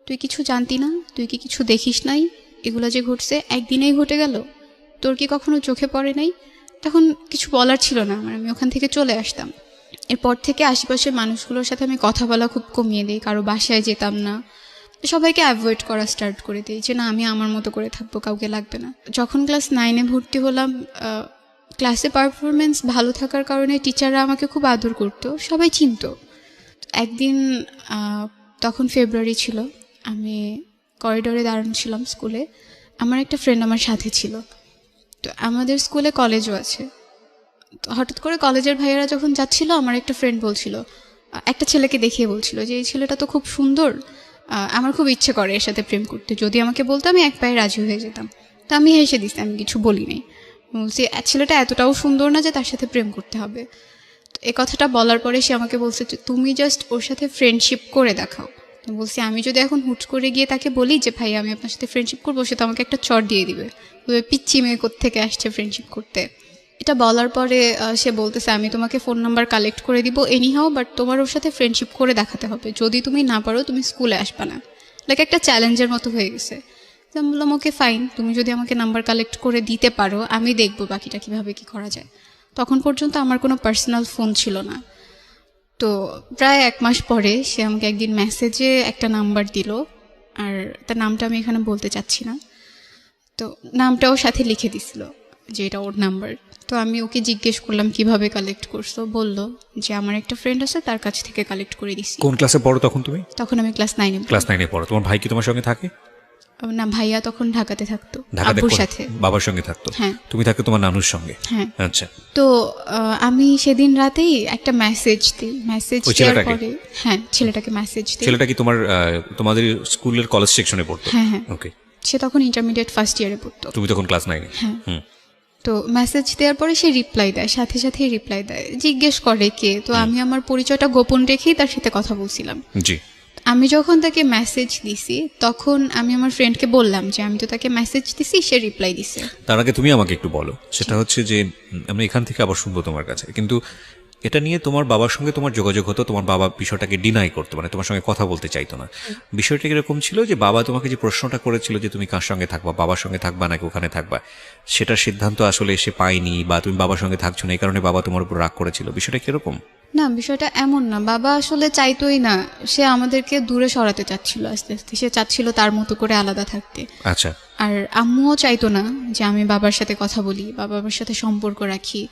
তুই কিছু জানতি না, তুই কি কিছু দেখিস নাই, এগুলো যে ঘটছে একদিনেই ঘটে গেল, তোর কি কখনো চোখে পড়ে নাই? তখন কিছু বলার ছিল না আমার, আমি ওখান থেকে চলে আসতাম। এরপর থেকে আশেপাশের মানুষগুলোর সাথে আমি কথা বলা খুব কমিয়ে দিই, কারো বাসায় যেতাম না, সবাইকে অ্যাভয়েড করা স্টার্ট করে দিই যে না, আমি আমার মতো করে থাকবো, কাউকে লাগবে না। যখন ক্লাস 9-এ ভর্তি হলাম, ক্লাসে পারফরমেন্স ভালো থাকার কারণে টিচাররা আমাকে খুব আদর করতো, সবাই চিনতো। একদিন তখন ফেব্রুয়ারি ছিল, আমি করিডোরে দাঁড়ানো ছিলাম স্কুলে, আমার একটা ফ্রেন্ড আমার সাথে ছিল। তো আমাদের স্কুলে কলেজও আছে। তো হঠাৎ করে কলেজের ভাইয়েরা যখন যাচ্ছিল, আমার একটা ফ্রেন্ড বলছিল, একটা ছেলেকে দেখিয়ে বলছিল যে এই ছেলেটা তো খুব সুন্দর, আমার খুব ইচ্ছে করে এর সাথে প্রেম করতে, যদি আমাকে বলতো আমি এক পায়ে রাজি হয়ে যেতাম। তো আমি হেসে দিছি, আমি কিছু বলি নাই, বলছি ছেলেটা এতটাও সুন্দর না যে তার সাথে প্রেম করতে হবে। তো এ কথাটা বলার পরে সে আমাকে বলছে তুমি জাস্ট ওর সাথে ফ্রেন্ডশিপ করে দেখাও। তো বলছি আমি যদি এখন হুট করে গিয়ে তাকে বলি যে ভাই আমি আপনার সাথে ফ্রেন্ডশিপ করবো, সে তো আমাকে একটা চড় দিয়ে দিবে, পিচ্চি মেয়ে কোত্থেকে আসছে ফ্রেন্ডশিপ করতে। এটা বলার পরে সে বলতেছে আমি তোমাকে ফোন নাম্বার কালেক্ট করে দিব এনিহাও, বাট তোমার ওর সাথে ফ্রেন্ডশিপ করে দেখাতে হবে, যদি তুমি না পারো তুমি স্কুলে আসবে না। লাইক একটা চ্যালেঞ্জের মতো হয়ে গেছে। তো আমি বললাম ওকে ফাইন, তুমি যদি আমাকে নাম্বার কালেক্ট করে দিতে পারো আমি দেখবো বাকিটা কিভাবে কি করা যায়। তখন পর্যন্ত আমার কোনো পার্সোনাল ফোন ছিল না। তো প্রায় 1 মাস পরে সে আমাকে একদিন মেসেজে একটা নাম্বার দিল, আর তার নামটা আমি এখানে বলতে চাচ্ছি না। তো নামটাও সাথে লিখে দিছিল যে এটা ওর নাম্বার। তো আমি ওকে জিজ্ঞেস করলাম কিভাবে কালেক্ট করছো, বলল যে আমার একটা ফ্রেন্ড আছে তার কাছ থেকে কালেক্ট করে দিছি। কোন ক্লাসে পড়ো তখন তুমি? তখন আমি ক্লাস 9-এ। ক্লাস 9-এ পড়ো। তোমার ভাই কি তোমার সঙ্গে থাকে? না, ভাইয়া তখন ঢাকাতে থাকতো, ঢাকাতে আব্বুর সাথে। বাবার সঙ্গে থাকতো? হ্যাঁ। তুমি থাকতো তোমার নানুর সঙ্গে? হ্যাঁ। আচ্ছা। তো আমি সেদিন রাতেই একটা মেসেজ দিই। মেসেজ ওই দেওয়ার ছেলেটাকে? পরে হ্যাঁ, ছেলেটাকে মেসেজ দিই। ছেলেটা কি তোমাদের স্কুলের কলেজ সেকশনে পড়তো? হ্যাঁ হ্যাঁ। ওকে। সে তখন ইন্টারমিডিয়েট ফার্স্ট ইয়ারে পড়তো। তুমি তখন ক্লাস 9-এ? হ্যাঁ। হুম। তো মেসেজ দেওয়ার পরে সে রিপ্লাই দেয়, সাথে সাথেই রিপ্লাই দেয়, জিজ্ঞেস করে কে। তো আমি আমার পরিচয়টা গোপন রেখেই তার সাথে কথা বলছিলাম। জি। আমি যখন তাকে মেসেজ দিছি তখন আমি আমার ফ্রেন্ডকে বললাম যে আমি তো তাকে মেসেজ দিছি, সে রিপ্লাই দিছে। তার আগে তুমি আমাকে একটু বলো, সেটা হচ্ছে যে আমি এখান থেকে আবার শুনবো তোমার কাছে, কিন্তু এটা নিয়ে তোমার বাবার সঙ্গে তোমার যোগাযোগ হতো, তোমার বাবা বিষয়টাকে ডিনাই করতো, মানে তোমার সঙ্গে কথা বলতে চাইতো না। বিষয়টা এরকম ছিল যে বাবা তোমাকে যে প্রশ্নটা করেছিল যে তুমি কার সঙ্গে থাকবা, বাবার সঙ্গে থাকবা নাকি ওখানে থাকবা, সেটার সিদ্ধান্ত আসলে এসে পায়নি, বা তুমি বাবার সঙ্গে থাকছো না এই কারণে বাবা তোমার উপর রাগ করেছিল, বিষয়টা কিরকম? না, বিষয়টা এমন না। বাবা আসলে চাইতোই না, সে আমাদেরকে দূরে সরাতে চাচ্ছিল আস্তে আস্তে। সে চাচ্ছিল তার মতো করে আলাদা থাকতে। আচ্ছা। আর আম্মুও চাইতো না যে আমি বাবার সাথে কথা বলি বা বাবার সাথে সম্পর্ক রাখি।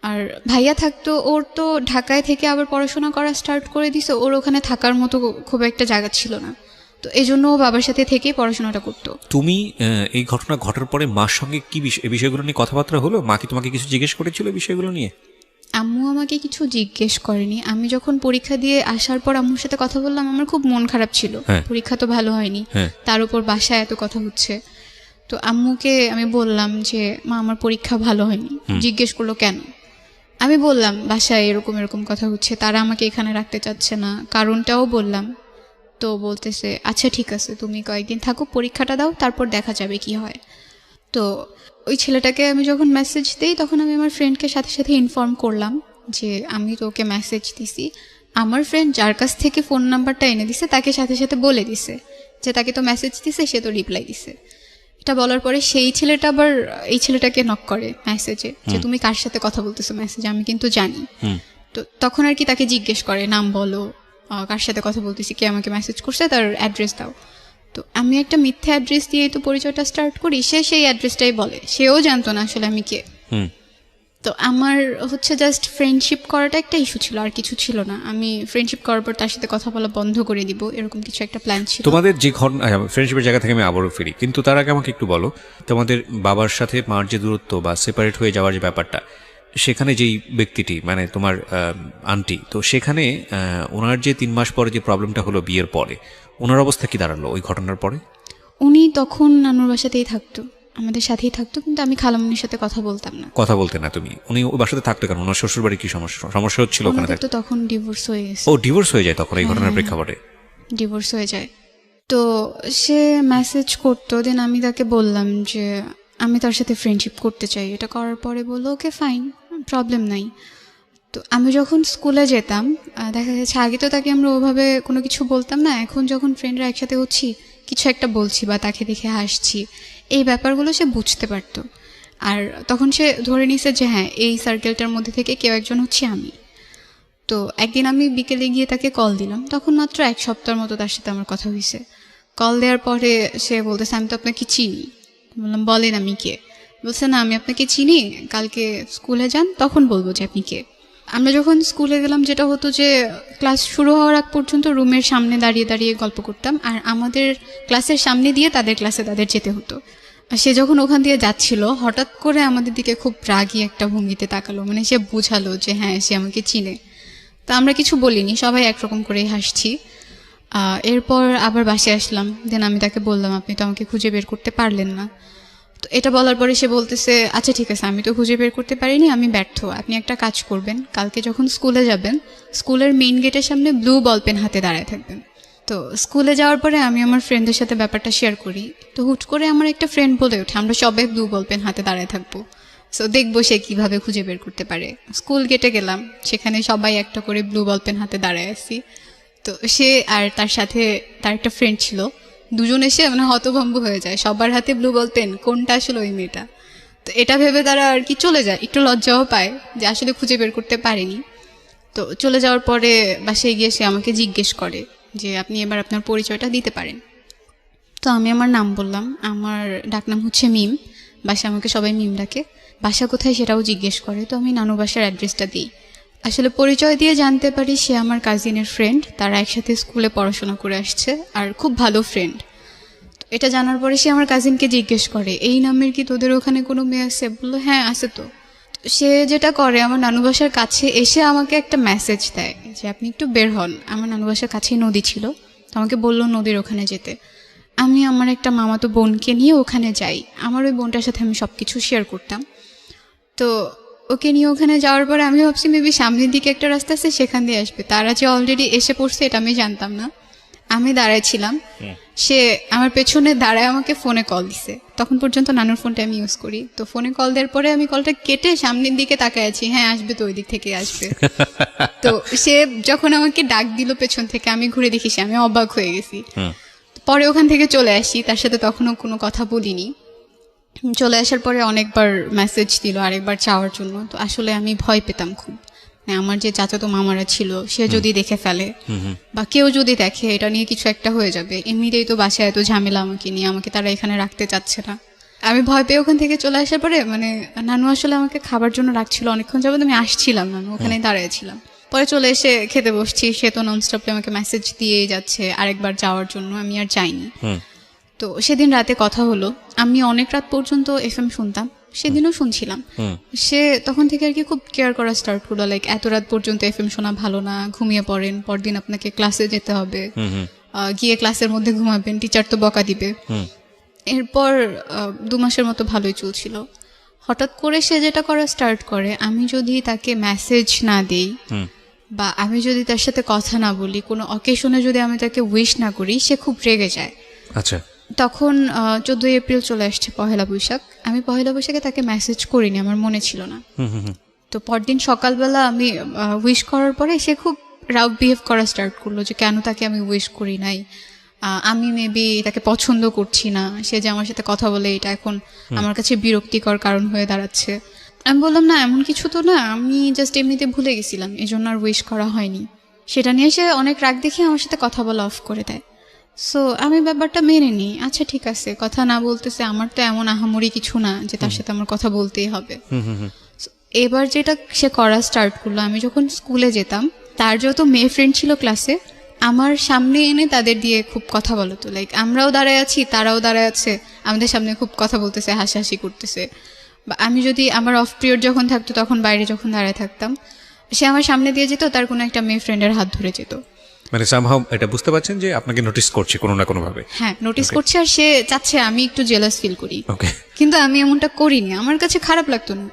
আর ভাইয়া থাকতো, ওর তো ঢাকায় থেকে আবার পড়াশোনা করা স্টার্ট করে দিছে, ওর ওখানে থাকার মতো খুব একটা জায়গা ছিল না। তো এই জন্য ও বাবার সাথে থেকেই পড়াশোনাটা করতো। তুমি এই ঘটনা ঘটার পরে মার সঙ্গে কি এই বিষয়গুলো নিয়ে কথাবার্তা হলো? মা কি তোমাকে কিছু জিজ্ঞেস করেছিল এই বিষয়গুলো নিয়ে? আম্মু আমাকে কিছু জিজ্ঞেস করেনি। আমি যখন পরীক্ষা দিয়ে আসার পর আম্মুর সাথে কথা বললাম, আমার খুব মন খারাপ ছিল। হ্যাঁ। পরীক্ষা তো ভালো হয়নি, হ্যাঁ। তার উপর বাসায় এত কথা হচ্ছে। তো আম্মুকে আমি বললাম যে মা, আমার পরীক্ষা ভালো হয়নি। জিজ্ঞেস করলো কেন। আমি বললাম বাসায় এরকম এরকম কথা হচ্ছে, তারা আমাকে এখানে রাখতে চাচ্ছে না, কারণটাও বললাম। তো বলতেছে আচ্ছা ঠিক আছে, তুমি কয়েকদিন থাকো, পরীক্ষাটা দাও, তারপর দেখা যাবে কি হয়। তো ওই ছেলেটাকে আমি যখন মেসেজ দিই তখন আমি আমার ফ্রেন্ডকে সাথে সাথে ইনফর্ম করলাম যে আমি তো ওকে মেসেজ দিছি। আমার ফ্রেন্ড যার কাছ থেকে ফোন নাম্বারটা এনে দিছে তাকে সাথে সাথে বলে দিছে যে তাকে তো মেসেজ দিছে, সে তো রিপ্লাই দিছে। এটা বলার পরে সেই ছেলেটা আবার এই ছেলেটাকে নক করে মেসেজে যে তুমি কার সাথে কথা বলতেছো মেসেজে, আমি কিন্তু জানি। তো তখন আর কি তাকে জিজ্ঞেস করে নাম বলো, কার সাথে কথা বলতেছি, কে আমাকে মেসেজ করছে, তার অ্যাড্রেস দাও। তো আমি একটা মিথ্যা অ্যাড্রেস দিয়ে তো পরিচয়টা স্টার্ট করি, সে সেই অ্যাড্রেসটাই বলে, সেও জানতো না আসলে আমি কে। তো আমার হচ্ছে জাস্ট ফ্রেন্ডশিপ করাটা একটা ইস্যু ছিল, আর কিছু ছিল না। আমি ফ্রেন্ডশিপ করার পর তার সাথে কথা বলা বন্ধ করে দিব, এরকম কিছু একটা প্ল্যান ছিল। তোমাদের যে ফ্রেন্ডশিপের জায়গা থেকে আমি আবারও ফিরি, কিন্তু তার আগে আমাকে একটু বলো, তোমাদের বাবার সাথে মার যে দূরত্ব বা সেপারেট হয়ে যাওয়ার যে ব্যাপারটা, সেখানে যেই ব্যক্তিটি মানে তোমার আন্টি, তো সেখানে ওনার যে 3 মাস পরে যে প্রবলেমটা হলো বিয়ের পরে, ওনার অবস্থা কি দাঁড়ালো ওই ঘটনার পরে? উনি তখন নানুর বাসাতেই থাকতো, আমাদের সাথেই থাকতো, কিন্তু আমি খালামুনির সাথে কথা বলতাম না। কথা বলতে না তুমি? উনি ওই বাসাতে থাকতো কেন? ওনার শ্বশুর বাড়ি কি সমস্যা হচ্ছিল ওখানে? আমাদের তো তখন ডিভোর্স হয়ে গেছে। ও, ডিভোর্স হয়ে যায় তখন এই ঘটনার প্রেক্ষাপটে? ডিভোর্স হয়ে যায়। তো সে মেসেজ করতো, দেন আমি তাকে বললাম যে আমি তার সাথে ফ্রেন্ডশিপ করতে চাই। এটা করার পরে বললো ওকে ফাইন, প্রবলেম নাই। তো আমি যখন স্কুলে যেতাম, দেখা যাচ্ছে আগে তো তাকে আমরা ওভাবে কোনো কিছু বলতাম না, এখন যখন ফ্রেন্ডরা একসাথে হচ্ছি, কিছু একটা বলছি বা তাকে দেখে হাসছি, এই ব্যাপারগুলো সে বুঝতে পারতো। আর তখন সে ধরে নিছে যে হ্যাঁ, এই সার্কেলটার মধ্যে থেকে কেউ একজন হচ্ছে আমি। তো একদিন আমি বিকেলে গিয়ে তাকে কল দিলাম, তখন মাত্র 1 সপ্তাহের মতো তার সাথে আমার কথা হয়েছে। কল দেওয়ার পরে সে বলতেছে আমি তো আপনাকে চিনি। বললাম বলেন আমি কে? বলছে না, আমি আপনাকে চিনি, কালকে স্কুলে যান তখন বলবো যে আপনি কে। আমরা যখন স্কুলে গেলাম, যেটা হতো যে ক্লাস শুরু হওয়ার আগ পর্যন্ত রুমের সামনে দাঁড়িয়ে দাঁড়িয়ে গল্প করতাম, আর আমাদের ক্লাসের সামনে দিয়ে তাদের ক্লাসে তাদের যেতে হতো। সে যখন ওখান দিয়ে যাচ্ছিল, হঠাৎ করে আমাদের দিকে খুব রাগী একটা ভঙ্গিতে তাকালো, মানে সে বুঝালো যে হ্যাঁ সে আমাকে চিনে। তা আমরা কিছু বলিনি, সবাই একরকম করেই হাসছি। এরপর আবার বাসায় আসলাম, দেন আমি তাকে বললাম আপনি তো আমাকে খুঁজে বের করতে পারলেন না। তো এটা বলার পরে সে বলতেছে আচ্ছা ঠিক আছে, আমি তো খুঁজে বের করতে পারিনি, আমি ব্যর্থ। আপনি একটা কাজ করবেন, কালকে যখন স্কুলে যাবেন, স্কুলের মেইন গেটের সামনে ব্লু বল পেন হাতে দাঁড়ায় থাকবেন। তো স্কুলে যাওয়ার পরে আমি আমার ফ্রেন্ডদের সাথে ব্যাপারটা শেয়ার করি। তো হুট করে আমার একটা ফ্রেন্ড বলে ওঠে আমরা সবাই ব্লু বল পেন হাতে দাঁড়ায় থাকবো, সো দেখবো সে কিভাবে খুঁজে বের করতে পারে। স্কুল গেটে গেলাম, সেখানে সবাই একটা করে ব্লু বল পেন হাতে দাঁড়ায় আছি। তো সে আর তার সাথে তার একটা ফ্রেন্ড ছিল, দুজন এসে মানে হতভম্ব হয়ে যায়, সবার হাতে ব্লু বল পেন, কোনটা আসলে ওই মেয়েটা। তো এটা ভেবে তারা আর কি চলে যায়, একটু লজ্জাও পায় যে আসলে খুঁজে বের করতে পারেনি। তো চলে যাওয়ার পরে বাসায় গিয়ে সে আমাকে জিজ্ঞেস করে যে আপনি এবার আপনার পরিচয়টা দিতে পারেন। তো আমি আমার নাম বললাম, আমার ডাকনাম হচ্ছে মিম, বাসা আমাকে সবাই মিম ডাকে। বাসা কোথায় সেটাও জিজ্ঞেস করে, তো আমি নানু বাসার অ্যাড্রেসটা দিই। আসলে পরিচয় দিয়ে জানতে পারি সে আমার কাজিনের ফ্রেন্ড, তারা একসাথে স্কুলে পড়াশোনা করে আসছে আর খুব ভালো ফ্রেন্ড। এটা জানার পরে সে আমার কাজিনকে জিজ্ঞেস করে এই নামের কি তোদের ওখানে কোনো মেয়ে আছে? বললো হ্যাঁ আছে তো। সে যেটা করে আমার নানু বাসার কাছে এসে আমাকে একটা মেসেজ দেয় যে আপনি একটু বের হন। আমার নানু বাসার কাছেই নদী ছিল, তো আমাকে বললো নদীর ওখানে যেতে। আমি আমার একটা মামাতো বোনকে নিয়ে ওখানে যাই, আমার ওই বোনটার সাথে আমি সব কিছু শেয়ার করতাম। তো ওকে নিয়ে ওখানে যাওয়ার পরে আমি ভাবছি মেবি সামনের দিকে একটা রাস্তা আছে সেখান দিয়ে আসবে, তারা যে অলরেডি এসে পড়ছে এটা আমি জানতাম না। আমি দাঁড়াইছিলাম, সে আমার পেছনে দাঁড়ায় আমাকে ফোনে কল দিছে। তখন পর্যন্ত নানুর ফোনটা আমি ইউজ করি, তো ফোনে কল দেওয়ার পরে আমি কলটা কেটে সামনের দিকে তাকায় আছি, হ্যাঁ আসবে তো, ওই দিক থেকে আসবে। তো সে যখন আমাকে ডাক দিল পেছন থেকে, আমি ঘুরে দেখি সে, আমি অবাক হয়ে গেছি। পরে ওখান থেকে চলে আসি, তার সাথে তখনও কোনো কথা বলিনি। চলে আসার পরে অনেকবার মেসেজ দিল আরেকবার চাওয়ার জন্য। তো আসলে আমি ভয় পেতাম খুব, আমার যে চাচাতো মামারা ছিল সে যদি দেখে ফেলে বা কেউ যদি দেখে এটা নিয়ে কিছু একটা হয়ে যাবে। এমনিতেই তো বাসায় এত ঝামেলা আমাকে নিয়ে, আমাকে তারা এখানে রাখতে চাচ্ছে না। আমি ভয় পেয়ে ওখান থেকে চলে আসার পরে নানু আসলে আমাকে খাবার জন্য রাখছিল অনেকক্ষণ যাবত, আমি আসছিলাম, নানু ওখানে দাঁড়িয়েছিলাম। পরে চলে এসে খেতে বসছি, সে তো ননস্টপলি আমাকে মেসেজ দিয়েই যাচ্ছে আরেকবার যাওয়ার জন্য, আমি আর যাইনি। তো সেদিন রাতে কথা হলো, আমি অনেক রাত পর্যন্ত এফএম শুনতাম, সেদিনও শুনছিলাম। সে তখন থেকে আর কি খুব কেয়ার করা স্টার্ট করলো, লাইক এত রাত পর্যন্ত এফএম শোনা ভালো না, ঘুমিয়ে পড়েন, পরদিন আপনাকে ক্লাসে যেতে হবে, গিয়ে ক্লাসের মধ্যে ঘুমাবেন, টিচার তো বকা দিবে। এরপর 2 মাসের মতো ভালোই চলছিল। হঠাৎ করে সে যেটা করা স্টার্ট করে, আমি যদি তাকে মেসেজ না দেই বা আমি যদি তার সাথে কথা না বলি, কোনো অকেশনে যদি আমি তাকে উইশ না করি, সে খুব রেগে যায়। আচ্ছা, তখন 14 এপ্রিল চলে আসছে, পহেলা বৈশাখ। আমি পহেলা বৈশাখে তাকে মেসেজ করিনি, আমার মনে ছিল না। তো পরদিন সকালবেলা আমি উইশ করার পরে সে খুব রাউড বিহেভ করা স্টার্ট করলো যে কেন তাকে আমি উইশ করি নাই, আমি মেবি তাকে পছন্দ করছি না, সে যে আমার সাথে কথা বলে এটা এখন আমার কাছে বিরক্তিকর কারণ হয়ে দাঁড়াচ্ছে। আমি বললাম না এমন কিছু তো না, আমি জাস্ট এমনিতে ভুলে গেছিলাম, এই জন্য আর উইশ করা হয়নি। সেটা নিয়ে সে অনেক রাগ দেখিয়ে আমার সাথে কথা বলা অফ করে দেয়। সো আমি ব্যাপারটা মেনে নিই, আচ্ছা ঠিক আছে, কথা না বলতেছে, আমার তো এমন আহামরি কিছু না যে তার সাথে আমার কথা বলতেই হবে। এবার যেটা সে করা স্টার্ট করলো, আমি যখন স্কুলে যেতাম তার যত মেয়ে ফ্রেন্ড ছিল ক্লাসে, আমার সামনে এনে তাদের দিয়ে খুব কথা বলতো, লাইক আমরাও দাঁড়ায় আছি, তারাও দাঁড়ায় আছে, আমাদের সামনে খুব কথা বলতেছে, হাসাহাসি করতেছে। বা আমি যদি আমার অফ পিরিয়ড যখন থাকতো তখন বাইরে যখন দাঁড়ায় থাকতাম, সে আমার সামনে দিয়ে যেত, তার কোনো একটা মেয়ে ফ্রেন্ডের হাত ধরে যেত। মানে সামহাউ এটা বুঝতে পারছেন যে আপনাকে নোটিস করছে কোনো না কোনো ভাবে। হ্যাঁ, নোটিস করছে, আর সে চাচ্ছে আমি একটু জেলাস ফিল করি। ওকে, কিন্তু আমি এমনটা করিনি, আমার কাছে খারাপ লাগতো না।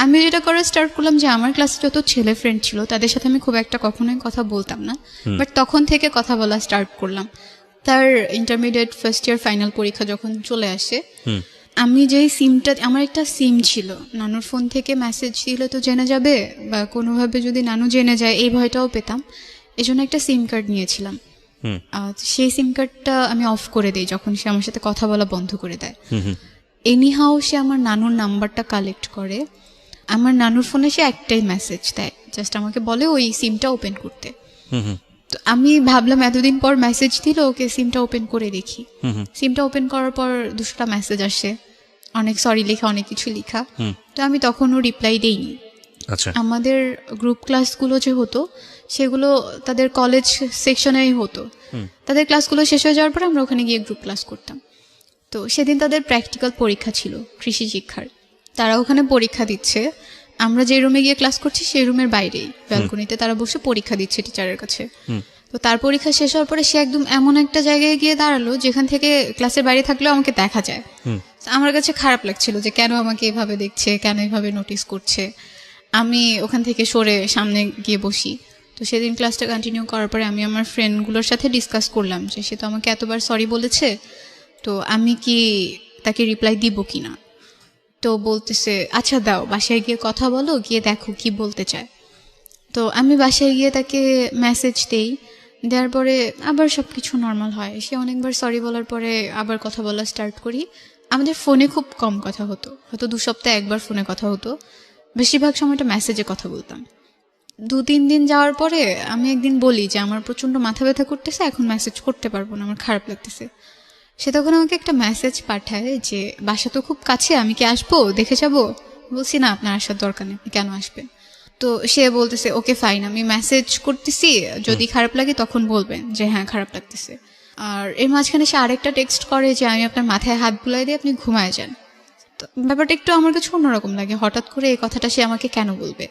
আমি যেটা করা স্টার্ট করলাম যে আমার ক্লাসে যত ছেলে ফ্রেন্ড ছিল তাদের সাথে আমি খুব একটা কখনোই কথা বলতাম না, বাট তখন থেকে কথা বলা স্টার্ট করলাম। তার ইন্টারমিডিয়েট ফার্স্ট ইয়ার ফাইনাল পরীক্ষা যখন চলে আসে, আমি যেই সিমটা, আমার একটা সিম ছিল, নানুর ফোন থেকে মেসেজ দিলে তো জেনে যাবে বা কোনোভাবে যদি নানু জেনে যায় এই ভয়টাও পেতাম, এজন্য একটা সিম কার্ড নিয়েছিলাম। সেই সিম কার্ডটা আমি অফ করে দিই যখন সে আমার সাথে কথা বলা বন্ধ করে দেয়। এনিহাও সে আমার নানুর নাম্বারটা কালেক্ট করে, আমার নানুর ফোনে সে একটাই মেসেজ দেয়, জাস্ট আমাকে বলে ওই সিমটা ওপেন করতে। তো আমি ভাবলাম এতদিন পর মেসেজ দিল, ওকে সিমটা ওপেন করে দেখি। সিমটা ওপেন করার পর 200টা মেসেজ আসে, অনেক সরি লেখা, অনেক কিছু লেখা। তো আমি তখনও রিপ্লাই দেইনি। আচ্ছা, আমাদের গ্রুপ ক্লাসগুলো যে হতো সেগুলো তাদের কলেজ সেকশনেই হতো, তাদের ক্লাসগুলো শেষ হয়ে যাওয়ার পর আমরা ওখানে গিয়ে গ্রুপ ক্লাস করতাম। তো সেদিন তাদের প্র্যাকটিক্যাল পরীক্ষা ছিল কৃষি শিক্ষার, তারা ওখানে পরীক্ষা দিচ্ছে, আমরা যে রুমে গিয়ে ক্লাস করছি সেই রুমের বাইরেই ব্যালকনিতে তারা বসে পরীক্ষা দিচ্ছে টিচারের কাছে। তো তার পরীক্ষা শেষ হওয়ার পরে সে একদম এমন একটা জায়গায় গিয়ে দাঁড়ালো যেখান থেকে ক্লাসের বাইরে থাকলেও আমাকে দেখা যায়। আমার কাছে খারাপ লাগছিল যে কেন আমাকে এভাবে দেখছে, কেন এভাবে নোটিস করছে। আমি ওখান থেকে সরে সামনে গিয়ে বসি। তো সেদিন ক্লাসটা কন্টিনিউ করার পরে আমি আমার ফ্রেন্ডগুলোর সাথে ডিসকাস করলাম যে সে তো আমাকে এতবার সরি বলেছে, তো আমি কি তাকে রিপ্লাই দিব কি না। তো বলতেছে আচ্ছা দাও, বাসায় গিয়ে কথা বলো, গিয়ে দেখো কি বলতে চায়। তো আমি বাসায় গিয়ে তাকে মেসেজ দেই, দেওয়ার পরে আবার সব কিছু নর্মাল হয়। সে অনেকবার সরি বলার পরে আবার কথা বলা স্টার্ট করি। আমাদের ফোনে খুব কম কথা হতো, হয়তো 2 সপ্তাহে একবার ফোনে কথা হতো, বেশিরভাগ সময়টা মেসেজে কথা বলতাম। 2-3 দিন যাওয়ার পরে আমি একদিন বলি যে আমার প্রচন্ড মাথা ব্যথা করতেছে, এখন মেসেজ করতে পারবো না, আমার খারাপ লাগতেছে। সে তখন আমাকে একটা মেসেজ পাঠায় যে বাসা তো খুব কাছে, আমি কি আসবো, দেখে যাবো? বলছি না, আপনার আসার দরকার নেই, আপনি কেন আসবেন? তো সে বলতেছে ওকে ফাইন, আমি মেসেজ করতেছি, যদি খারাপ লাগে তখন বলবেন যে হ্যাঁ খারাপ লাগতেছে। আর এর মাঝখানে সে আরেকটা টেক্সট করে যে আমি আপনার মাথায় হাত বুলাই দিয়ে আপনি ঘুমায় যান। তো ব্যাপারটা একটু আমার কাছে অন্যরকম লাগে, হঠাৎ করে এই কথাটা সে আমাকে কেন বলবে।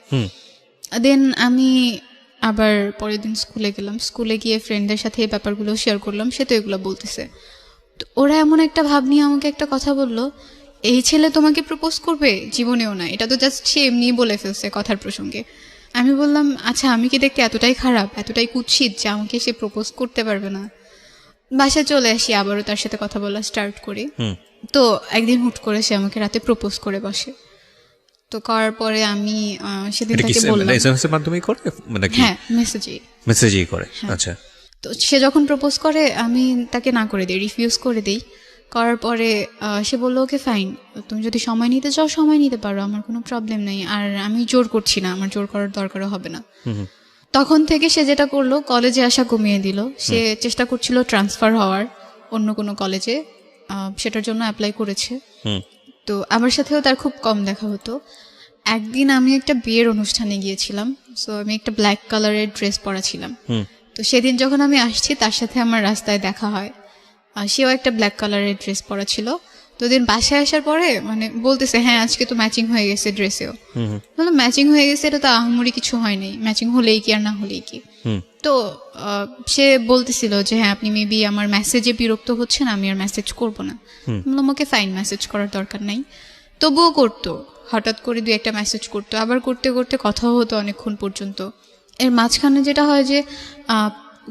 দেন আমি আবার পরের দিন স্কুলে গেলাম, স্কুলে গিয়ে ফ্রেন্ডদের সাথে এই ব্যাপারগুলো শেয়ার করলাম, সে তো এগুলো বলতেছে। তো ওরা এমন একটা ভাব নিয়ে আমাকে একটা কথা বললো, এই ছেলে তোমাকে প্রপোজ করবে? জীবনেও না, এটা তো জাস্ট সে এমনি বলে ফেলছে কথার প্রসঙ্গে। আমি বললাম আচ্ছা, আমি কি দেখতে এতটাই খারাপ, এতটাই কুৎসিত যে আমাকে সে প্রপোজ করতে পারবে না? বাসায় চলে আসি, আবারও তার সাথে কথা বলা স্টার্ট করি। তো একদিন হুট করে সে আমাকে রাতে প্রপোজ করে বসে। তো করার পরে আমি সেদিন এটা কি তাকে বললাম, এসএমএস এর মাধ্যমেই করে, মানে কি হ্যাঁ মেসেজে। মেসেজই করে? আচ্ছা। তো সে যখন প্রপোজ করে আমি তাকে না করে দিই, রিফিউজ করে দিই। করার পরে সে বললো ওকে ফাইন, তুমি যদি সময় নিতে চাও সময় নিতে পারো, আমার কোনো প্রবলেম নেই, আর আমি জোর করছি না, আমার জোর করার দরকারও হবে না। তখন থেকে সে যেটা করলো, কলেজে আসা কমিয়ে দিল। সে চেষ্টা করছিল ট্রান্সফার হওয়ার অন্য কোনো কলেজে, সেটার জন্য অ্যাপ্লাই করেছে। তো আমার সাথেও তার খুব কম দেখা হতো। একদিন আমি একটা বিয়ের অনুষ্ঠানে গিয়েছিলাম, সো আমি একটা ব্ল্যাক কালারের ড্রেস পরা ছিলাম। তো সেদিন যখন আমি আসছি তার সাথে আমার রাস্তায় দেখা হয়, সেও একটা ব্ল্যাক কালারের ড্রেস পরা ছিল। তো দিন বাসায় আসার পরে মানে বলতেছে হ্যাঁ আজকে তো ম্যাচিং হয়ে গেছে ড্রেসেও। বললাম ম্যাচিং হয়ে গেছে, এটা তো আহামরি কিছু হয়নি, ম্যাচিং হলেই কি আর না হলেই কি। তো সে বলতেছিল যে হ্যাঁ আপনি মেবি আমার মেসেজে বিরক্ত হচ্ছেন, আমি আর মেসেজ করবো না। বললাম ওকে ফাইন, মেসেজ করার দরকার নাই। তবুও করতো, হঠাৎ করে 2-1টা মেসেজ করতো, আবার করতে করতে কথাও হতো অনেকক্ষণ পর্যন্ত। এর মাঝখানে যেটা হয় যে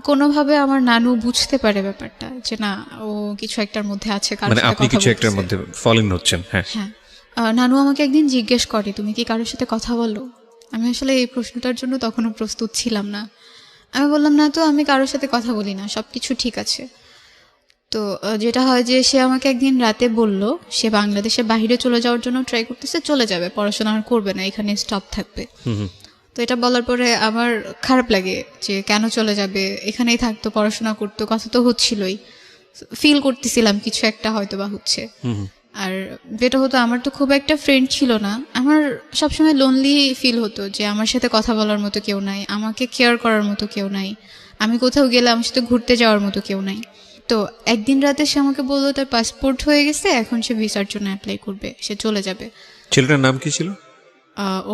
কোনোভাবে আমার নানু বুঝতে পারে ব্যাপারটা যে না ও কিছু একটার মধ্যে আছে, কারোর মানে সাথে আপনি কথা কিছু একটার বলতেছে। মধ্যে ফলিং হচ্ছেন। হ্যাঁ। হ্যাঁ, নানু আমাকে একদিন জিজ্ঞেস করে তুমি কি কারোর সাথে কথা বলো? আমি আসলে এই প্রশ্নটার জন্য তখনও প্রস্তুত ছিলাম না। আমি বললাম না তো, আমি কারোর সাথে কথা বলি না, সবকিছু ঠিক আছে। তো যেটা হয় যে সে আমাকে একদিন রাতে বলল সে বাংলাদেশের বাইরে চলে যাওয়ার জন্য ট্রাই করতেছে, চলে যাবে, পড়াশোনা আর করবে না, এখানে স্টপ থাকবে। তো এটা বলার পরে আমার খারাপ লাগে যে কেন চলে যাবে, এখানেই থাকতো, পড়াশোনা করতো, কথা তো হচ্ছিলই, ফিল করতেছিলাম কিছু একটা হয়তো বা হচ্ছে। আর যেটা হতো, আমার তো খুব একটা ফ্রেন্ড ছিল না, আমার সবসময় লোনলি ফিল হতো যে আমার সাথে কথা বলার মতো কেউ নাই, আমাকে কেয়ার করার মতো কেউ নাই, আমি কোথাও গেলে আমার সাথে ঘুরতে যাওয়ার মতো কেউ নাই। তো একদিন রাতে সে আমাকে বললো তার পাসপোর্ট হয়ে গেছে, এখন সে ভিসার জন্য অ্যাপ্লাই করবে, সে চলে যাবে। ছেলেটার নাম কি ছিল?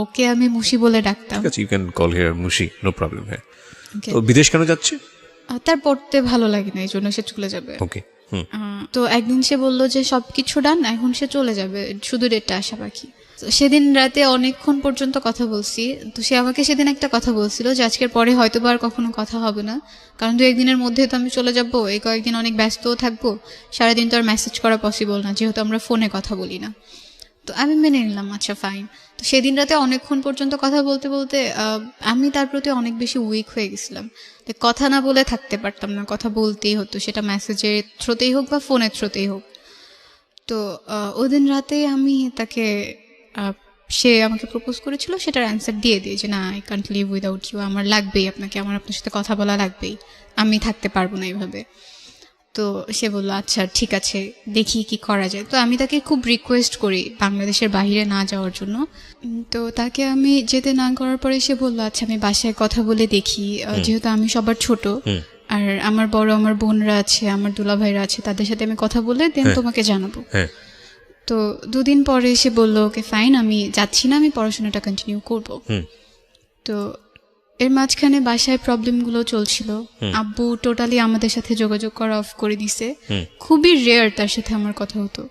ওকে আমি মুশি বলে ডাকতাম। ঠিক আছে, you can call here Mushi, no problem. হ্যাঁ। Okay. তো বিদেশ কেন যাচ্ছে? তার পড়তে ভালো লাগে না, এই জন্য সে চলে যাবে। ওকে। তো একদিন সে বলল যে সবকিছু ডান, এখন সে চলে যাবে, শুধু ডেটটা আসা বাকি। তো সেদিন রাতে অনেকক্ষণ পর্যন্ত কথা বলছি। তো সে আমাকে সেদিন একটা কথা বলছিল যে আজকের পরে হয়তো বা আর কখনো কথা হবে না, কারণ 2-1 দিনের মধ্যে তো আমি চলে যাব, এই কয়েকদিন অনেক ব্যস্তও থাকবো, সারাদিন তো আর মেসেজ করা পসিবল না, যেহেতু আমরা ফোনে কথা বলি না। তো আমি মেনে নিলাম, আচ্ছা ফাইন। তো সেদিন রাতে অনেকক্ষণ পর্যন্ত কথা বলতে বলতে আমি তার প্রতি অনেক বেশি উইক হয়ে গেছিলাম, কথা না বলে থাকতে পারতাম না, কথা বলতেই হতো, সেটা মেসেজের থ্রুতেই হোক বা ফোনের থ্রুতেই হোক। তো ওই দিন রাতে আমি তাকে সে আমাকে প্রপোজ করেছিল, সেটার অ্যান্সার দিয়ে দিই যে না I can't live without you, আমার লাগবেই আপনাকে, আমার আপনার সাথে কথা বলা লাগবেই, আমি থাকতে পারবো না এইভাবে। তো সে বললো আচ্ছা ঠিক আছে, দেখি কি করা যায়। তো আমি তাকে খুব রিকোয়েস্ট করি বাংলাদেশের বাইরে না যাওয়ার জন্য। তো তাকে আমি যেতে না করার পরে সে বললো আচ্ছা আমি বাসায় কথা বলে দেখি, যেহেতু আমি সবার ছোট, আর আমার বড় আমার বোনরা আছে, আমার দুলাভাইরা আছে, তাদের সাথে আমি কথা বলে দেন তোমাকে জানাবো। তো 2 দিন পরে সে বললো ওকে ফাইন, আমি যাচ্ছি না, আমি পড়াশোনাটা কন্টিনিউ করব। তো এর মাঝখানে বাসায় প্রবলেমগুলো চলছিল, আব্বু টোটালি আমাদের সাথে যোগাযোগ করা অফ করে দিছে, খুবই রেয়ার তার সাথে আমার কথা হতো।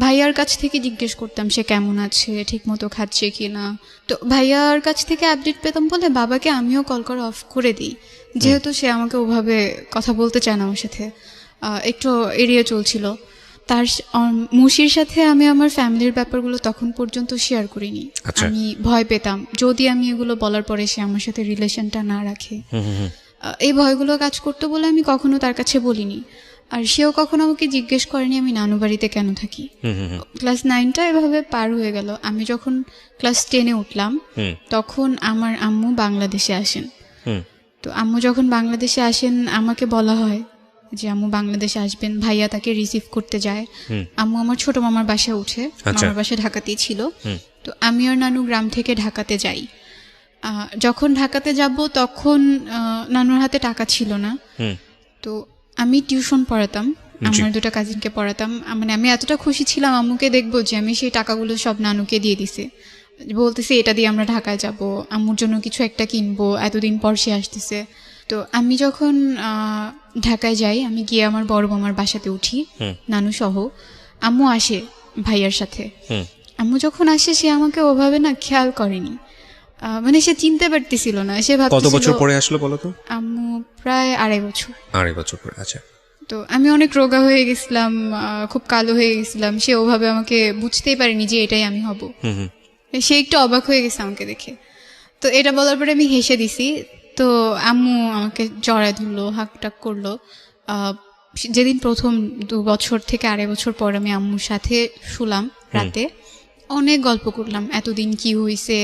ভাইয়ার কাছ থেকে জিজ্ঞেস করতাম সে কেমন আছে, ঠিক মতো খাচ্ছে কিনা। তো ভাইয়ার কাছ থেকে আপডেট পেতাম বলে বাবাকে আমিও কল করা অফ করে দিই, যেহেতু সে আমাকে ওভাবে কথা বলতে চায় না আমার সাথে, একটু এড়িয়ে চলছিল। তার মুশির সাথে আমি আমার ফ্যামিলির ব্যাপারগুলো তখন পর্যন্ত শেয়ার করিনি। আমি ভয় পেতাম যদি আমি এগুলো বলার পরে সে আমার সাথে রিলেশনটা না রাখে, এই ভয়গুলো কাজ করতো বলে আমি কখনো তার কাছে বলিনি। আর সেও কখনো আমাকে জিজ্ঞেস করেনি আমি নানু বাড়িতে কেন থাকি। ক্লাস 9টা এভাবে পার হয়ে গেল। আমি যখন ক্লাস 10-এ উঠলাম তখন আমার আম্মু বাংলাদেশে আসেন। তো আম্মু যখন বাংলাদেশে আসেন আমাকে বলা হয় যে আম্মু বাংলাদেশে আসবেন, ভাইয়া তাকে রিসিভ করতে যায়। আম্মু আমার ছোট মামার বাসায় উঠে, মামার বাসা ঢাকাতেই ছিল। তো আমি আর নানু গ্রাম থেকে ঢাকাতে যাই। যখন ঢাকাতে যাব তখন নানুর হাতে টাকা ছিল না। তো আমি টিউশন পড়াতাম, আমার 2টা কাজিনকে পড়াতাম। মানে আমি এতটা খুশি ছিলাম আম্মুকে দেখবো যে আমি সেই টাকাগুলো সব নানুকে দিয়ে দিছি, বলতেছি এটা দিয়ে আমরা ঢাকায় যাব, আম্মুর জন্য কিছু একটা কিনবো, এতদিন পর সে আসতেছে। তো আমি যখন ঢাকায় যাই, আমি গিয়ে আমার বড় মামার বাসাতে উঠি নানু সহ। আম্মু আসে ভাইয়ার সাথে। আম্মু যখন আসে সে আমাকে ওভাবে না খেয়াল করেনি, মানে সে চিনতে পারতেছিল না। সে ভাবতেছিল কত বছর পরে আসলো বলো তো? আম্মু প্রায় 2.5 বছর। 2.5 বছর পরে। আচ্ছা। তো আমি অনেক রোগা হয়ে গেছিলাম, খুব কালো হয়ে গেছিলাম। সে ওভাবে আমাকে বুঝতেই পারেনি যে এটাই আমি হব। সে একটু অবাক হয়ে গেছে আমাকে দেখে। তো এটা বলার পরে আমি হেসে দিছি। তো আম্মু আমাকে জড়ায় ধরলো, হাক টাক করলো। যেদিন প্রথম 2 বছর থেকে 2.5 বছর পর আমি আম্মুর সাথে শুলাম রাতে, অনেক গল্প করলাম এতদিন কি হয়েছে।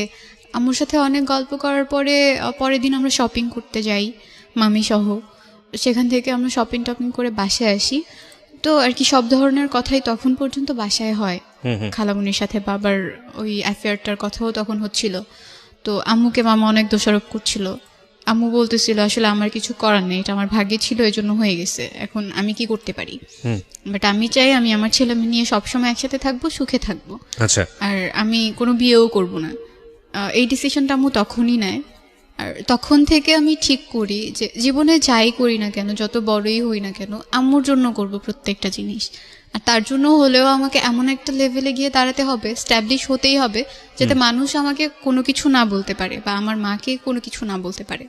আম্মুর সাথে অনেক গল্প করার পরে পরের দিন আমরা শপিং করতে যাই মামি সহ। সেখান থেকে আমরা শপিং টপিং করে বাসায় আসি। তো আর কি সব ধরনের কথাই তখন পর্যন্ত বাসায় হয়। খালামুনির সাথে বাবার ওই অ্যাফেয়ারটার কথাও তখন হচ্ছিল। তো আম্মুকে মামা অনেক দোষারোপ করছিল। আম্মু বলতেছিল আসলে আমার কিছু করার নেই, এটা আমার ভাগ্যে ছিল, এই জন্য হয়ে গেছে, এখন আমি কি করতে পারি। বাট আমি চাই আমি আমার ছেলে নিয়ে সবসময় একসাথে থাকবো, সুখে থাকবো। আচ্ছা। আর আমি কোনো বিয়েও করব না। এই ডিসিশনটা আম্মু তখনই নেয়। আর তখন থেকে আমি ঠিক করি যে জীবনে যাই করি না কেন, যত বড়ই হই না কেন, আম্মুর জন্য করব প্রত্যেকটা জিনিস। আর তার জন্য হলেও আমাকে এমন একটা লেভেলে গিয়ে দাঁড়াতে হবে, স্ট্যাবলিশ হতেই হবে, যাতে মানুষ আমাকে কোনো কিছু না বলতে পারে বা আমার মাকে কোনো কিছু না বলতে পারে।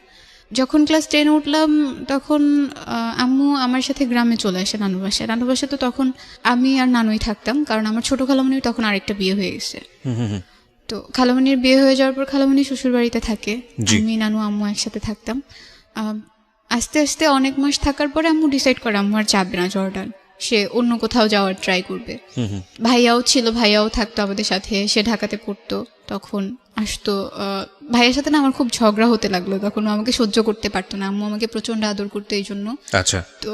যখন ক্লাস 10 উঠলাম তখন আম্মু আমার সাথে গ্রামে চলে আসে নানু বাসায়। নানু বাসায় তো তখন আমি আর নানুই থাকতাম, কারণ আমার ছোট খালামণির তখন আরেকটা বিয়ে হয়ে গেছে। তো খালামণির বিয়ে হয়ে যাওয়ার পর খালামণি শ্বশুর বাড়িতে থাকে, আমি নানু আম্মু একসাথে থাকতাম। আস্তে আস্তে অনেক মাস থাকার পরে আম্মু ডিসাইড করে আম্মু আর যাবে না জর্ডান, সে অন্য কোথাও যাওয়ার ট্রাই করবে। ভাইয়াও ছিল, ভাইয়াও থাকতো আমাদের সাথে, সে ঢাকাতে পড়তো, তখন আসতো। ভাইয়ের সাথে না আমার খুব ঝগড়া হতে লাগলো, তখন ও আমাকে সহ্য করতে পারতো না। আম্মু আমাকে প্রচন্ড আদর করতো এই জন্য। আচ্ছা। তো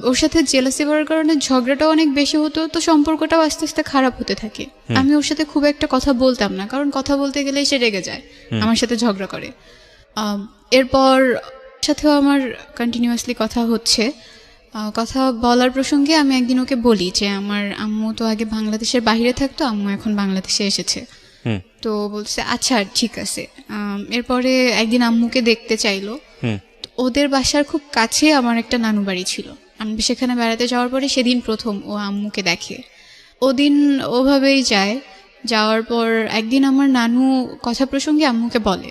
ওর সাথে জেলাসি করার কারণে ঝগড়াটাও অনেক বেশি হতো, তো সম্পর্কটাও আস্তে আস্তে খারাপ হতে থাকে। আমি ওর সাথে খুব একটা কথা বলতাম না, কারণ কথা বলতে গেলেই সে রেগে যায়, আমার সাথে ঝগড়া করে। এরপর সাথেও আমার কন্টিনিউয়াসলি কথা হচ্ছে। কথা বলার প্রসঙ্গে আমি একদিন ওকে বলি যে আমার আম্মু তো আগে বাংলাদেশের বাইরে থাকতো, আম্মু এখন বাংলাদেশে এসেছে। তো বলছে আচ্ছা ঠিক আছে। এরপরে একদিন আম্মুকে দেখতে চাইলো। ওদের বাসার খুব কাছে আমার একটা নানু বাড়ি ছিল। আমি সেখানে বেড়াতে যাওয়ার পরে সেদিন প্রথম ও আম্মুকে দেখে। ওদিন ওভাবেই যায়। যাওয়ার পর একদিন আমার নানু কথা প্রসঙ্গে আম্মুকে বলে,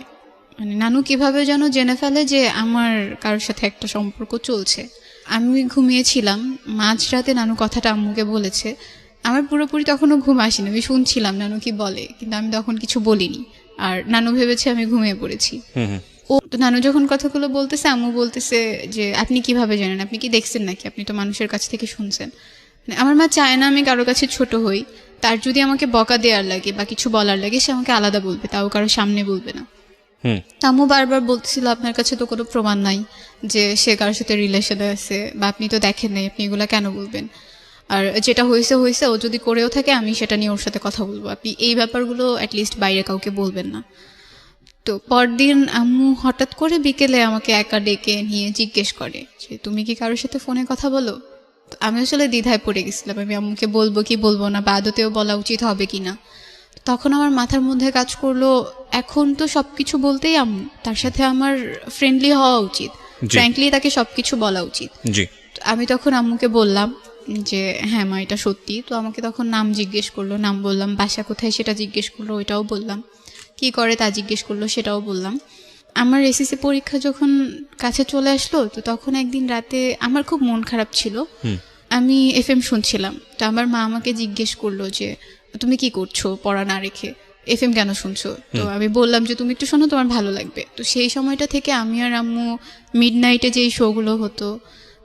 মানে নানু কিভাবে যেন জেনে ফেলে যে আমার কারোর সাথে একটা সম্পর্ক চলছে। আমি ঘুমিয়েছিলাম, মাঝরাতে নানু কথাটা আম্মুকে বলেছে। আমার পুরোপুরি তখনও ঘুম আসেনি, আমি শুনছিলাম নানু কি বলে, কিন্তু আমি তখন কিছু বলিনি। আর নানু ভেবেছে আমি ঘুমিয়ে পড়েছি। ও তো নানু যখন কথাগুলো বলতেছে আম্মু বলতেছে যে আপনি কিভাবে জানেন, আপনি কি দেখছেন নাকি, আপনি তো মানুষের কাছ থেকে শুনছেন। মানে আমার মা চায় না আমি কারোর কাছে ছোট হই। তার যদি আমাকে বকা দেওয়ার লাগে বা কিছু বলার লাগে সে আমাকে আলাদা বলবে, তাও কারোর সামনে বলবে না। আম্মু বারবার বলতেছিল আপনার কাছে তো কোনো প্রমাণ নাই যে সে কারোর সাথে রিলেশনে আছে, বা আপনি তো দেখেন নাই, আপনি এগুলা কেন বলবেন। আর যেটা হয়েছে হয়েছে, ও যদি করেও থাকে আমি সেটা নিয়ে ওর সাথে কথা বলবো, আপনি এই ব্যাপারগুলো অ্যাটলিস্ট বাইরে কাউকে বলবেন না। তো পরদিন আম্মু হঠাৎ করে বিকেলে আমাকে একা ডেকে নিয়ে জিজ্ঞেস করে যে তুমি কি কারোর সাথে ফোনে কথা বলো। তো আমি আসলে দ্বিধায় পড়ে গেছিলাম, আমি আম্মুকে বলবো কি বলবো না, বা আদতেও বলা উচিত হবে কি না। তখন আমার মাথার মধ্যে কাজ করলো এখন তো সবকিছু বলতেই আম্মু, তার সাথে আমার ফ্রেন্ডলি হওয়া উচিত, ফ্র্যাঙ্কলি তাকে সবকিছু বলা উচিত। আমি তখন আম্মুকে বললাম যে হ্যাঁ মা এটা সত্যি। তো আমাকে তখন নাম জিজ্ঞেস করলো, নাম বললাম, বাসা কোথায় সেটা জিজ্ঞেস করলো, ওইটাও বললাম, কি করে তা জিজ্ঞেস করলো, সেটাও বললাম। আমার এসএসসি পরীক্ষা যখন কাছে চলে আসলো, তো তখন একদিন রাতে আমার খুব মন খারাপ ছিল, আমি এফএম শুনছিলাম। তো আমার মা আমাকে জিজ্ঞেস করলো যে তুমি কি করছো পড়া না রেখে, এফএম কেন শুনছো। তো আমি বললাম যে তুমি একটু শোনো, তোমার ভালো লাগবে। তো সেই সময়টা থেকে আমি আর আম্মু মিডনাইটে যেই শোগুলো হতো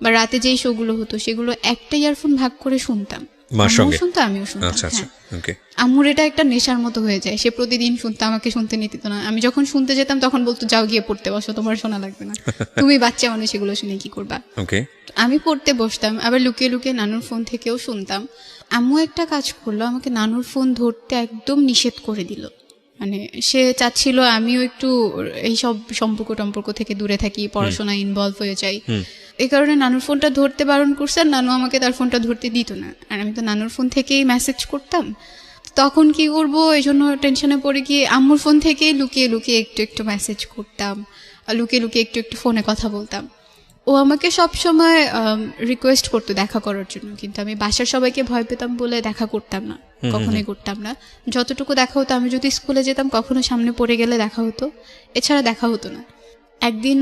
বা রাতে যেই শোগুলো হতো সেগুলো একটা ইয়ারফোন ভাগ করে শুনতাম। মার আম্মুও সঙ্গে? শুনতো, আমিও শুনতাম। আচ্ছা আচ্ছা, হ্যাঁ, ওকে। আম্মুর এটা একটা নেশার মতো হয়ে যায়, সে প্রতিদিন শুনতো, আমাকে শুনতে নিতে দিত না। আমি যখন শুনতে যেতাম তখন বলতো যাও গিয়ে পড়তে বসো, তোমার শোনা লাগবে না, তুমি বাচ্চা মানুষ, এগুলো শুনে কি করবা। ওকে। আমি পড়তে বসতাম, আবার লুকিয়ে লুকিয়ে নানুর ফোন থেকেও শুনতাম। আম্মু একটা কাজ করলো, আমাকে নানুর ফোন ধরতে একদম নিষেধ করে দিল। মানে সে চাচ্ছিল আমিও একটু এইসব সম্পর্ক থেকে দূরে থাকি, পড়াশোনায় ইনভলভ হয়ে যাই। এই কারণে নানুর ফোনটা ধরতে বারণ করছে, আর নানু আমাকে তার ফোনটা ধরতে দিত না। আর আমি তো নানুর ফোন থেকেই মেসেজ করতাম, তখন কি করবো এই জন্য টেনশনে পড়ে গিয়ে আম্মুর ফোন থেকেই লুকিয়ে লুকিয়ে একটু একটু মেসেজ করতাম, আর লুকিয়ে লুকিয়ে একটু একটু ফোনে কথা বলতাম। ও আমাকে সব সময় রিকোয়েস্ট করতো দেখা করার জন্য, কিন্তু আমি বাসার সবাইকে ভয় পেতাম বলে দেখা করতাম না, কখনোই করতাম না। যতটুকু দেখা হতো, আমি যদি স্কুলে যেতাম কখনো সামনে পড়ে গেলে দেখা হতো, এছাড়া দেখা হতো না। একদিন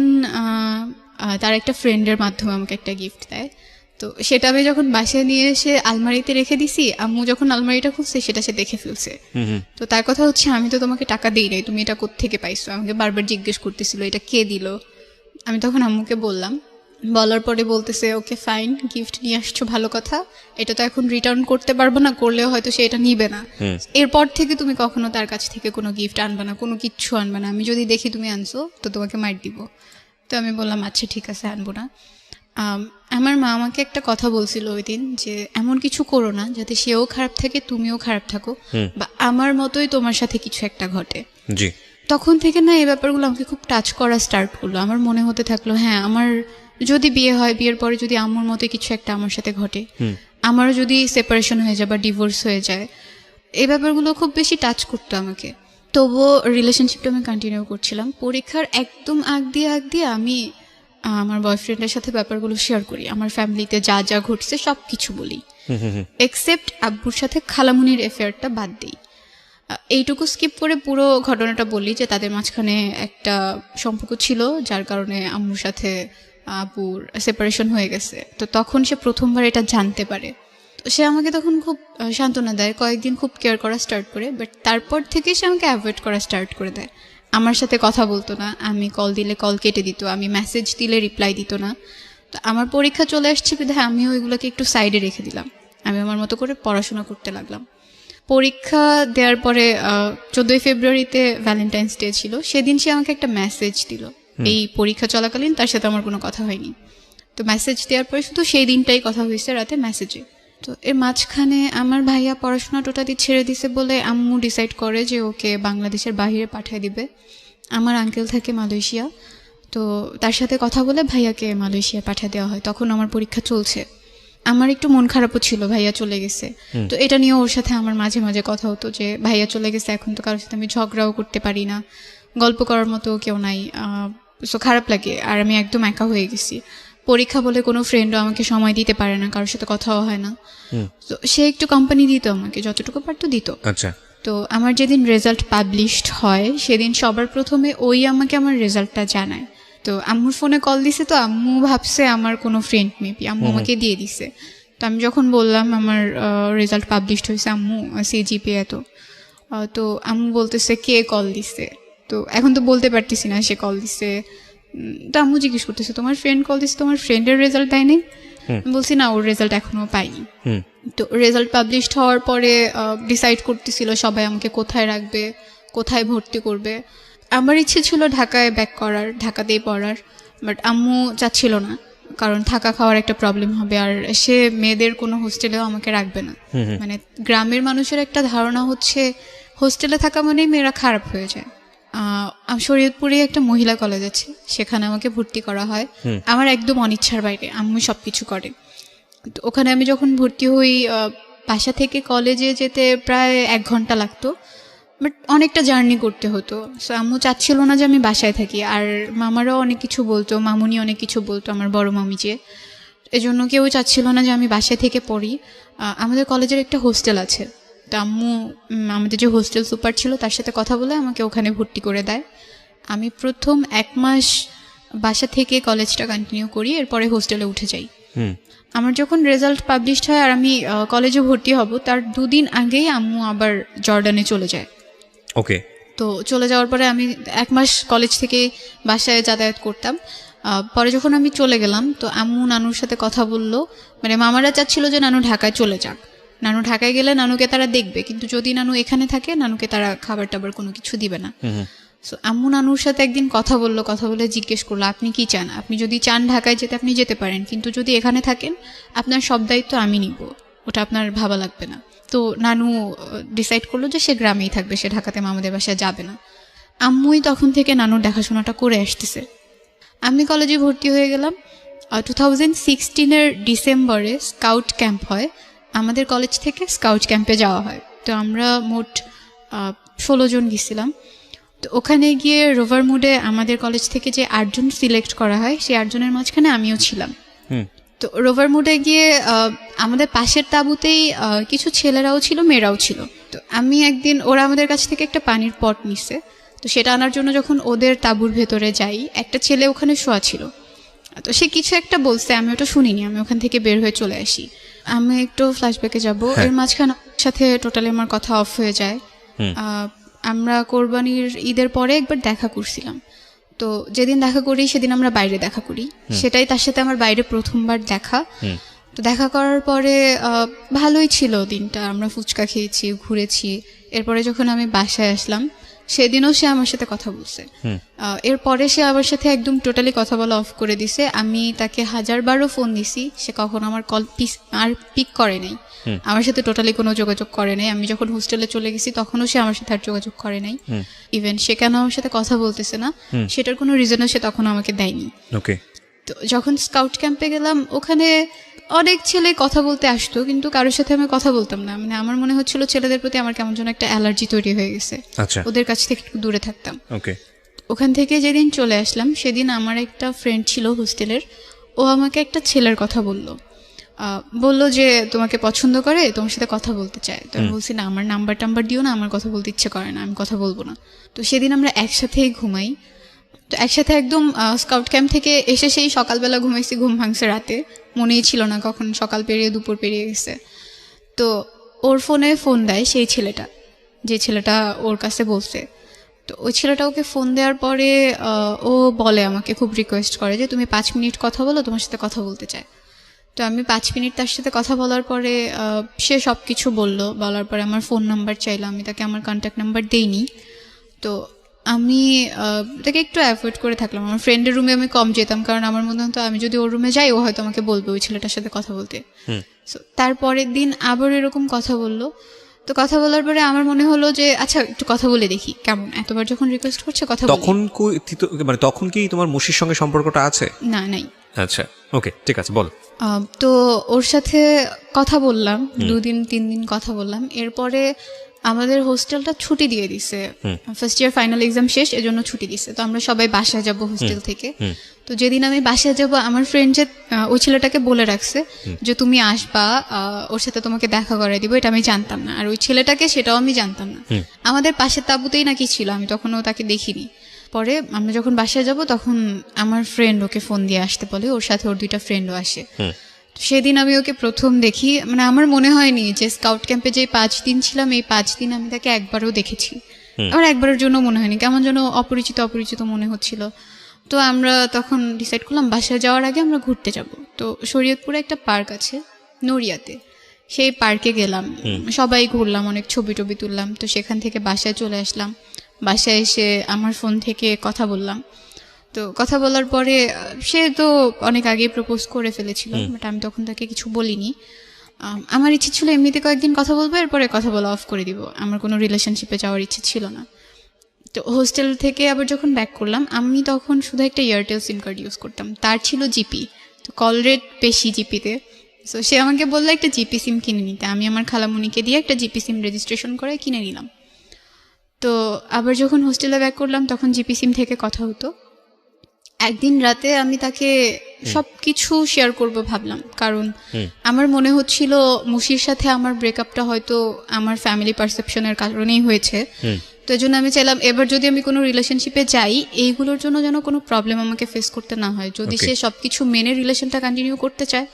তার একটা ফ্রেন্ডের মাধ্যমে আমাকে একটা গিফট দেয়, তো সেটা আমি যখন বাসায় নিয়ে এসে আলমারিতে রেখে দিছি, আম্মু যখন আলমারিটা খুলছে সেটা সে দেখে ফেলছে। তো তার কথা হচ্ছে, আমি তো তোমাকে টাকা দিই নাই, তুমি এটা কোত্থেকে পাইছো, আমাকে বারবার জিজ্ঞেস করতেছিল এটা কে দিল। আমি তখন আম্মুকে বললাম, বলার পরে বলতেছে ওকে ফাইন, গিফট নিয়ে আসছো ভালো কথা, এটা তো এখন রিটার্ন করতে পারবো না, করলেও হয়তো সে এটা নিবে না, এরপর থেকে তুমি কখনো তার কাছ থেকে কোনো গিফট আনবে না, কোনো কিচ্ছু আনবে না, আমি যদি দেখি তুমি আনছো তো তোমাকে মার দিব। তো আমি বললাম আচ্ছা ঠিক আছে, আনবো না। আমার মা আমাকে একটা কথা বলছিল ওই দিন, যে এমন কিছু করো না যাতে সেও খারাপ থাকে তুমিও খারাপ থাকো, বা আমার মতোই তোমার সাথে কিছু একটা ঘটে। জি। তখন থেকে না এই ব্যাপারগুলো আমাকে খুব টাচ করা স্টার্ট করলো। আমার মনে হতে থাকলো, হ্যাঁ আমার যদি বিয়ে হয়, বিয়ের পরে যদি আম্মুর মতো কিছু একটা আমার সাথে ঘটে, আমারও যদি সেপারেশন হয়ে যায় বা ডিভোর্স হয়ে যায়, এই ব্যাপারগুলো খুব বেশি টাচ করতো আমাকে। তবুও রিলেশনশিপটা আমি কন্টিনিউ করছিলাম। পরীক্ষার একদম আগ দিয়ে আমি আমার বয়ফ্রেন্ডের সাথে ব্যাপারগুলো শেয়ার করি, আমার ফ্যামিলিতে যা যা ঘটছে সব কিছু বলি, এক্সেপ্ট আব্বুর সাথে খালামুনির অ্যাফেয়ারটা বাদ দিই। এইটুকু স্কিপ করে পুরো ঘটনাটা বলি যে তাদের মাঝখানে একটা সম্পর্ক ছিল যার কারণে আম্মুর সাথে আব্বুর সেপারেশন হয়ে গেছে। তো তখন সে প্রথমবার এটা জানতে পারে, তো সে আমাকে তখন খুব সান্ত্বনা দেয়, কয়েকদিন খুব কেয়ার করা স্টার্ট করে, বাট তারপর থেকে সে আমাকে অ্যাভয়েড করা স্টার্ট করে দেয়। আমার সাথে কথা বলতো না, আমি কল দিলে কল কেটে দিত, আমি মেসেজ দিলে রিপ্লাই দিত না। তো আমার পরীক্ষা চলে আসছে বিধায় আমিও ওইগুলোকে একটু সাইডে রেখে দিলাম, আমি আমার মতো করে পড়াশোনা করতে লাগলাম। পরীক্ষা দেওয়ার পরে 14 ফেব্রুয়ারিতে ভ্যালেন্টাইন্স ডে ছিল, সেদিন সে আমাকে একটা মেসেজ দিল। এই পরীক্ষা চলাকালীন তার সাথে আমার কোনো কথা হয়নি, তো মেসেজ দেওয়ার পরে শুধু সেই দিনটাই কথা হয়েছে রাতে মেসেজে। তো এর মাঝখানে আমার ভাইয়া পড়াশোনা টোটালি ছেড়ে দিছে বলে আম্মু ডিসাইড করে যে ওকে বাংলাদেশের বাইরে পাঠিয়ে দিবে। আমার আঙ্কেল থাকে মালয়েশিয়া, তো তার সাথে কথা বলে ভাইয়াকে মালয়েশিয়া পাঠিয়ে দেওয়া হয়। তখন আমার পরীক্ষা চলছে, আমার একটু মন খারাপও ছিল, ভাইয়া চলে গেছে। তো এটা নিয়ে ওর সাথে আমার মাঝে মাঝে কথা হতো যে ভাইয়া চলে গেছে, এখন তো কারোর সাথে আমি ঝগড়াও করতে পারি না, গল্প করার মতো কেউ নাই, সো খারাপ লাগে। আর আমি একদম একা হয়ে গেছি, পরীক্ষা বলে কোনো ফ্রেন্ডও আমাকে সময় দিতে পারে না, কারোর সাথে কথাও হয় না। তো সে একটু কোম্পানি দিত আমাকে, যতটুকু পারতো দিত। আচ্ছা। তো আমার যেদিন রেজাল্ট পাবলিশড হয় সেদিন সবার প্রথমে ওই আমাকে আমার রেজাল্টটা জানায়। তো আম্মুর ফোনে কল দিছে, তো আম্মু ভাবছে আমার কোনো ফ্রেন্ড মেবি, আম্মু আমাকে দিয়ে দিছে। তো আমি যখন বললাম আমার রেজাল্ট পাবলিশড হয়েছে আম্মু, CGPA এত, তো আম্মু বলতেছে কে কল দিছে। তো এখন তো বলতে পারতেছি না সে কল দিছে। তো আম্মু জিজ্ঞেস করতেছে তোমার ফ্রেন্ড কল দিছে, তোমার ফ্রেন্ডের রেজাল্ট দেয় নাই? বলছি না, ওর রেজাল্ট এখনো পাইনি। তো রেজাল্ট পাবলিশড হওয়ার পরে ডিসাইড করতেছিল সবাই আমাকে কোথায় রাখবে, কোথায় ভর্তি করবে। আমার ইচ্ছে ছিল ঢাকায় ব্যাক করার, ঢাকাতেই পড়ার, বাট আম্মু চাচ্ছিল না, কারণ থাকা খাওয়ার একটা প্রবলেম হবে, আর সে মেয়েদের কোনো হোস্টেলেও আমাকে রাখবে না। মানে গ্রামের মানুষের একটা ধারণা হচ্ছে হোস্টেলে থাকা মানেই মেয়েরা খারাপ হয়ে যায়। শরীয়তপুরে একটা মহিলা কলেজ আছে, সেখানে আমাকে ভর্তি করা হয় আমার একদম অনিচ্ছার বাইরে, আম্মু সবকিছু করে। তো ওখানে আমি যখন ভর্তি হই, বাসা থেকে কলেজে যেতে প্রায় 1 ঘন্টা লাগতো, বাট অনেকটা জার্নি করতে হতো। সো আম্মু চাচ্ছিল না যে আমি বাসায় থাকি, আর মামারাও অনেক কিছু বলতো, মামুনি অনেক কিছু বলতো, আমার বড় মামি যে, এজন্য কেউ চাচ্ছিল না যে আমি বাসায় থেকে পড়ি। আমাদের কলেজের একটা হোস্টেল আছে, তো আম্মু আমাদের যে হোস্টেল সুপার ছিল তার সাথে কথা বলে আমাকে ওখানে ভর্তি করে দেয়। আমি প্রথম 1 মাস বাসা থেকে কলেজটা কন্টিনিউ করি, এরপরে হোস্টেলে উঠে যাই। আমার যখন রেজাল্ট পাবলিশড হয় আর আমি কলেজে ভর্তি হব, তার 2 দিন আগেই আম্মু আবার জর্ডানে চলে যায়। ওকে। তো চলে যাওয়ার পরে আমি 1 মাস কলেজ থেকে বাসায় যাতায়াত করতাম। পরে যখন আমি চলে গেলাম তো আম্মু নানুর সাথে কথা বললো, মানে মামারা চাচ্ছিল যে নানু ঢাকায় চলে যাক, নানু ঢাকায় গেলে নানুকে তারা দেখবে, কিন্তু যদি নানু এখানে থাকে নানুকে তারা খাবার টাবার কোনো কিছু দিবে না। সো আম্মু নানুর সাথে একদিন কথা বললো, কথা বলে জিজ্ঞেস করলো আপনি কি চান, আপনি যদি চান ঢাকায় যেতে আপনি যেতে পারেন, কিন্তু যদি এখানে থাকেন আপনার সব দায়িত্ব আমি নিব, ওটা আপনার ভাবা লাগবে না। তো নানু ডিসাইড করলো যে সে গ্রামেই থাকবে, সে ঢাকাতে মামাদের বাসায় যাবে না। আম্মুই তখন থেকে নানুর দেখাশোনাটা করে আসতেছে। আমি কলেজে ভর্তি হয়ে গেলাম 2016 ডিসেম্বরে। স্কাউট ক্যাম্প হয় আমাদের কলেজ থেকে, স্কাউট ক্যাম্পে যাওয়া হয়। তো আমরা মোট 16 জন গেছিলাম। তো ওখানে গিয়ে রোভার মুডে আমাদের কলেজ থেকে যে 8 জন সিলেক্ট করা হয় সেই 8 জনের মাঝখানে আমিও ছিলাম। তো রোভার মুডে গিয়ে আমাদের পাশের তাঁবুতেই কিছু ছেলেরাও ছিল, মেয়েরাও ছিল। তো আমি একদিন, ওরা আমাদের কাছ থেকে একটা পানির পট নিছে, তো সেটা আনার জন্য যখন ওদের তাঁবুর ভেতরে যাই, একটা ছেলে ওখানে শোয়া ছিল। তো সে কিছু একটা বলছে, আমি ওটা শুনিনি, আমি ওখান থেকে বের হয়ে চলে আসি। আমি একটু ফ্ল্যাশব্যাকে যাব। এর মাঝখানে সাথে টোটালি আমার কথা অফ হয়ে যায়। আমরা কোরবানির ঈদের পরে একবার দেখা করছিলাম, তো যেদিন দেখা করি সেদিন আমরা বাইরে দেখা করি, সেটাই তার সাথে আমার বাইরে প্রথমবার দেখা। তো দেখা করার পরে ভালোই ছিল দিনটা, আমরা ফুচকা খেয়েছি, ঘুরেছি। এরপরে যখন আমি বাসায় আসলাম সেদিনও সে আমার সাথে কথা বলছে। এরপরে সে আমার সাথে একদম টোটালি কথা বলা অফ করে দিছে। আমি তাকে 1000বারও ফোন দিছি, সে কখনো আমার কল পিক করে নাই, আমার সাথে টোটালি কোনো যোগাযোগ করে নাই। আমি যখন হোস্টেলে চলে গেছি তখনও সে আমার সাথে আর যোগাযোগ করে নাই। ইভেন সে কেন আমার সাথে কথা বলতেছে না সেটার কোনো রিজনও সে তখন আমাকে দেয়নি। তো যখন স্কাউট ক্যাম্পে গেলাম ওখানে অনেক ছেলে কথা বলতে আসতো, কিন্তু কারোর সাথে আমি কথা বলতাম না। মানে আমার মনে হচ্ছিল ছেলেদের প্রতি আমার কেমন যেন একটা অ্যালার্জি তৈরি হয়ে গেছে, ওদের কাছ থেকে একটু দূরে থাকতাম। ওখান থেকে যেদিন চলে আসলাম সেদিন আমার একটা ফ্রেন্ড ছিল হোস্টেলের, ও আমাকে একটা ছেলের কথা বললো যে তোমাকে পছন্দ করে, তোমার সাথে কথা বলতে চায়। তো আমি বলছি না, আমার নাম্বার দিও না, আমার কথা বলতে ইচ্ছে করে না, আমি কথা বলবো না। তো সেদিন আমরা একসাথেই ঘুমাই। তো একসাথে একদম স্কাউট ক্যাম্প থেকে এসে সেই সকালবেলা ঘুমাইছি, ঘুম ভাঙছে রাতে, মনেই ছিল না কখন সকাল পেরিয়ে দুপুর পেরিয়ে গেছে। তো ওর ফোনে ফোন দেয় সেই ছেলেটা, যে ছেলেটা ওর কাছে বলছে। তো ওই ছেলেটা ওকে ফোন দেওয়ার পরে ও বলে, আমাকে খুব রিকোয়েস্ট করে যে তুমি 5 মিনিট কথা বলো, তোমার সাথে কথা বলতে চায়। তো আমি 5 মিনিট তার সাথে কথা বলার পরে সে সব কিছু বলার পরে আমার ফোন নাম্বার চাইলো, আমি তাকে আমার কন্ট্যাক্ট নাম্বার দেইনি। তো আমি তাকে একটু অ্যাভয়েড করে থাকলাম। আমার ফ্রেন্ডের রুমে আমি কম যেতাম, কারণ আমার মনে হতো আমি যদি ওর রুমে যাই ও হয়তো আমাকে বলবে ওই ছেলেটার সাথে কথা বলতে। সো তারপরের দিন আবার এরকম কথা বললো। তো কথা বলার পরে আমার মনে হলো যে আচ্ছা একটু কথা বলে দেখি কেমন, এতবার যখন রিকোয়েস্ট করছে কথা বলি। তখন কি তোমার মুশির সঙ্গে সম্পর্কটা আছে? না, নাই। আচ্ছা, ওকে, ঠিক আছে, বল। তো ওর সাথে কথা বললাম, 2-3 দিন কথা বললাম। এরপরে আমাদের হোস্টেলটা ছুটি দিয়ে দিছে, ফার্স্ট ইয়ার ফাইনাল এক্সাম শেষ, এজন্য ছুটি দিছে। তো আমরা সবাই বাসায় যাব হোস্টেল থেকে। তো যেদিন আমি বাসায় যাব, আমার ফ্রেন্ড যে ওই ছেলেটাকে বলে রাখছে যে তুমি আসবা, ওর সাথে তোমাকে দেখা করাই দিব, এটা আমি জানতাম না। আর ওই ছেলেটাকে সেটাও আমি জানতাম না। আমাদের পাশের তাঁবুতেই নাকি ছিল, আমি তখনও তাকে দেখিনি। পরে আমরা যখন বাসায় যাব তখন আমার ফ্রেন্ড ওকে ফোন দিয়ে আসতে বলে, ওর সাথে ওর 2টা ফ্রেন্ডও আসে। সেদিন আমি ওকে প্রথম দেখি, মানে আমার মনে হয়নি যে স্কাউট ক্যাম্পে যে 5 দিন ছিলাম এই 5 দিন আমি তাকে একবারও দেখেছি। আমার একবারের জন্য মনে হয়নি, কেমন যেন অপরিচিত মনে হচ্ছিল। তো আমরা তখন ডিসাইড করলাম বাসায় যাওয়ার আগে আমরা ঘুরতে যাব। তো শরীয়তপুরে একটা পার্ক আছে নড়িয়াতে, সেই পার্কে গেলাম, সবাই ঘুরলাম, অনেক ছবি টবি তুললাম। তো সেখান থেকে বাসায় চলে আসলাম। বাসায় এসে আমার ফোন থেকে কথা বললাম। তো কথা বলার পরে সে তো অনেক আগেই প্রপোজ করে ফেলেছিল, বাট আমি তখন তাকে কিছু বলিনি। আমার ইচ্ছে ছিল এমনিতে কয়েকদিন কথা বলবো, এরপরে কথা বলা অফ করে দিব, আমার কোনো রিলেশনশিপে যাওয়ার ইচ্ছে ছিল না। তো হোস্টেল থেকে আবার যখন ব্যাক করলাম, আমি তখন শুধু একটা এয়ারটেল সিম কার্ড ইউজ করতাম, তার ছিল জিপি। তো কল রেট বেশি জিপিতে, সো সে আমাকে বললো একটা জিপি সিম কিনে নিতে। আমি আমার খালামুনিকে দিয়ে একটা জিপি সিম রেজিস্ট্রেশন করে কিনে নিলাম। তো আবার যখন হোস্টেলে ব্যাক করলাম তখন জিপি সিম থেকে কথা হতো। একদিন রাতে আমি তাকে সবকিছু শেয়ার করব ভাবলাম, কারণ আমার মনে হচ্ছিল মুশির সাথে আমার ব্রেকআপটা হয়তো আমার ফ্যামিলি পারসেপশনের কারণেই হয়েছে। তো এই জন্য আমি চাইলাম এবার যদি আমি কোনো রিলেশনশিপে যাই, এইগুলোর জন্য যেন কোনো প্রবলেম আমাকে ফেস করতে না হয়। যদি সে সবকিছু মেনে রিলেশনটা কন্টিনিউ করতে চায়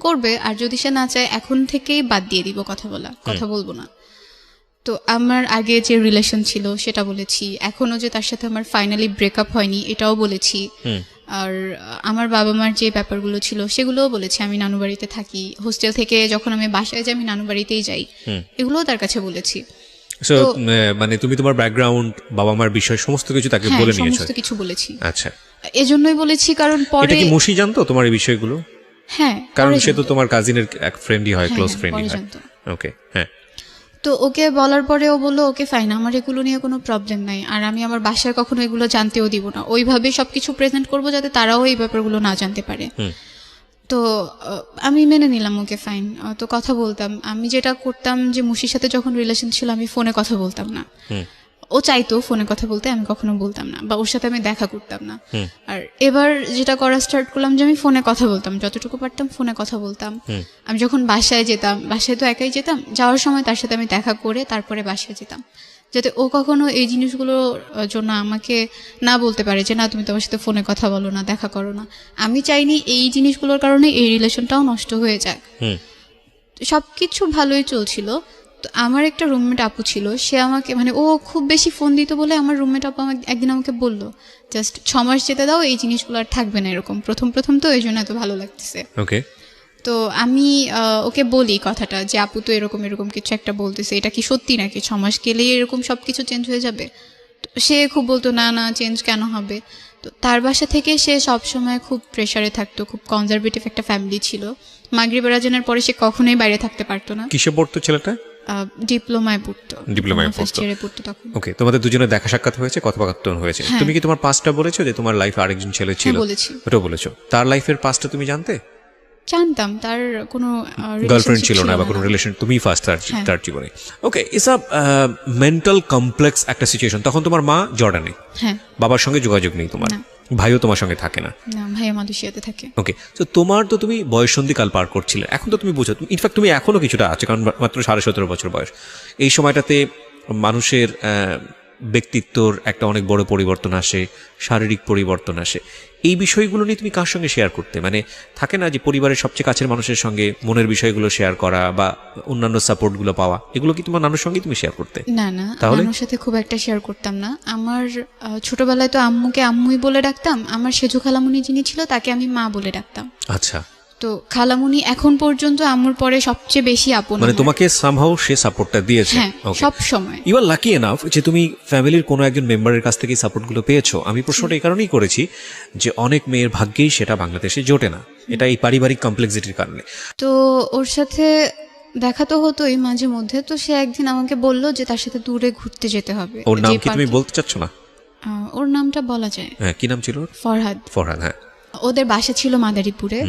করবে, আর যদি সে না চায় এখন থেকেই বাদ দিয়ে দিব কথা বলবো না। তো আমার আগে যে রিলেশন ছিল সেটা বলেছি, এখনো যে তার সাথে আমার ফাইনালি ব্রেকআপ হয়নি এটাও বলেছি। আর আমার বাবা মার যে ব্যাপারগুলো ছিল সেগুলোও বলেছি। আমি নানু বাড়িতে থাকি, হোস্টেল থেকে যখন আমি বাসায় যাই আমি নানু বাড়িতেই যাই, এগুলোও তার কাছে বলেছি। So, মানে তুমি তোমার ব্যাকগ্রাউন্ড, বাবা মার বিষয় সমস্ত কিছু তাকে হ্যাঁ, বলে নিয়েছো? সমস্ত কিছু বলেছি। আচ্ছা, এজন্যই বলেছি কারণ এটা পরে কি মুশি জানতো তোমার এই বিষয়গুলো? হ্যাঁ, কারণ পরে সে তো জানতো। তোমার কাজিনের এক ফ্রেন্ডই হয়, হ্যাঁ, ক্লোজ হ্যাঁ, ফ্রেন্ডই পরে হয়। জানতো। ওকে, হ্যাঁ। তো ওকে বলার পরে ও বললো ওকে ফাইন, আমার এগুলো নিয়ে কোনো প্রবলেম নাই, আর আমি আমার বাসায় কখনো এগুলো জানতেও দিব না, ওইভাবে সবকিছু প্রেজেন্ট করবো যাতে তারাও এই ব্যাপারগুলো না জানতে পারে। তো আমি মেনে নিলাম, ওকে ফাইন। তো কথা বলতাম, আমি যেটা করতাম যে মুশির সাথে যখন রিলেশন ছিল আমি ফোনে কথা বলতাম না। ও চাইতো ফোনে কথা বলতে, আমি কখনো বলতাম না, বা ওর সাথে আমি দেখা করতাম না। আর এবার যেটা করা স্টার্ট করলাম যে আমি ফোনে কথা বলতাম, যতটুকু পারতাম ফোনে কথা বলতাম। আমি যখন বাসায় যেতাম, বাসায় তো একাই যেতাম, যাওয়ার সময় তার সাথে আমি দেখা করে তারপরে বাসায় যেতাম, যাতে ও কখনো এই জিনিসগুলোর জন্য আমাকে না বলতে পারে যে না তুমি তোমার সাথে ফোনে কথা বলো না, দেখা করো না। আমি চাইনি এই জিনিসগুলোর কারণে এই রিলেশনটাও নষ্ট হয়ে যাক। সবকিছু ভালোই চলছিল। তো আমার একটা রুমমেট আপু ছিল, সে আমাকে মানে ও খুব বেশি ফোন দিত বলে আমার রুমমেট আপু একদিন আমাকে বললো জাস্ট 6 মাস যেতে দাও, এই জিনিসগুলো আর থাকবে না এরকম, প্রথম প্রথম তো এই জন্য এত ভালো লাগতেছে। ওকে, তো আমি ওকে বলি কথাটা যে আপু তো এরকম এরকম কিছু একটা বলতেছে, এটা কি সত্যি নাকি 6 মাস গেলেই এরকম সব কিছু চেঞ্জ হয়ে যাবে? তো সে খুব বলতো না না চেঞ্জ কেন হবে। তো তার বাসা থেকে সে সবসময় খুব প্রেশারে থাকতো, খুব কনজারভেটিভ একটা ফ্যামিলি ছিল। মাগরিবের আজানের পরে সে কখনোই বাইরে থাকতে পারতো না। কিসে পড়তো ছেলেটা? ডিপ্লোমায় পড়তো, ডিপ্লোমায় পড়তো। ফার্স্ট ইয়ারে পড়তো তখন। ওকে, তোমাদের দুজনের দেখা সাক্ষাৎ হয়েছে, কথোপকথন হয়েছে। হ্যাঁ। তুমি কি তোমার পাস্টটা বলেছো যে তোমার লাইফে আরেকজন ছেলে ছিল? হ্যাঁ, বলেছি। ওটা বলেছো। তার লাইফের পাস্টটা তুমি জানতে? জানতাম, তার কোনো গার্লফ্রেন্ড ছিল না বা কোনো রিলেশন, তুমি ফার্স্ট তার জীবনে। ওকে, ইটস আ মেন্টাল কমপ্লেক্স একটা সিচুয়েশন। তখন তোমার মা জর্ডানে, হ্যাঁ, বাবার সঙ্গে যোগাযোগ নেই তোমার, না। ভাইও তোমার সঙ্গে থাকে না। না, ভাইয়া মালয়েশিয়াতে থাকে। ওকে, তো তোমার তো তুমি বয়ঃসন্ধিকাল পার করছিলে, এখন তো তুমি বুঝো, ইনফ্যাক্ট তুমি এখনো কিছুটা আছো, কারণ মাত্র 17.5 বছর বয়স। এই সময়টাতে মানুষের ব্যক্তিত্বর একটা অনেক বড় পরিবর্তন আসে, শারীরিক পরিবর্তন আসে। এই বিষয়গুলো নিয়ে তুমি কার সঙ্গে শেয়ার করতে? মানে থাকে না যে পরিবারের সবচেয়ে কাছের মানুষের সঙ্গে মনের বিষয়গুলো শেয়ার করা বা অন্যান্য সাপোর্টগুলো পাওয়া, এগুলো কি তোমার নানুর সঙ্গেই তুমি শেয়ার করতে? না না, তাহলে? নানুর সাথে খুব একটা শেয়ার করতাম না। আমার ছোটবেলায় তো আম্মুকে আম্মুই বলে ডাকতাম, আমার সেজু খালামুনি যিনি ছিল তাকে আমি মা বলে ডাকতাম। আচ্ছা, তো খালামুনি এখন পর্যন্ত আম্মুর পরে সবচেয়ে বেশি আপন মানে আমার। তোমাকে সামহাউ সে সাপোর্টটা দিয়েছে। হ্যাঁ, সব সময়। ইউ আর লাকি এনাফ যে তুমি ফ্যামিলির কোনো একজন মেম্বারের কাছ থেকে সাপোর্টগুলো পেয়েছো। আমি প্রশ্নটা এই কারণেই করেছি যে অনেক মেয়ের ভাগ্যেই সেটা বাংলাদেশে জোটে না, এটা এই পারিবারিক কমপ্লেক্সিটির কারণে। তো ওর সাথে দেখা তো হতোই মাঝে মধ্যে। তো সে একদিন আমাকে বললো যে তার সাথে দূরে ঘুরতে যেতে হবে। ওর নাম যে কি তুমি park- বলতে চাচ্ছ না? ওর নামটা বলা যায়। হ্যাঁ, কি নাম ছিল ওর? ফরহাদ। ফরহাদ, হ্যাঁ। ওদের বাসা ছিল মাদারীপুরে,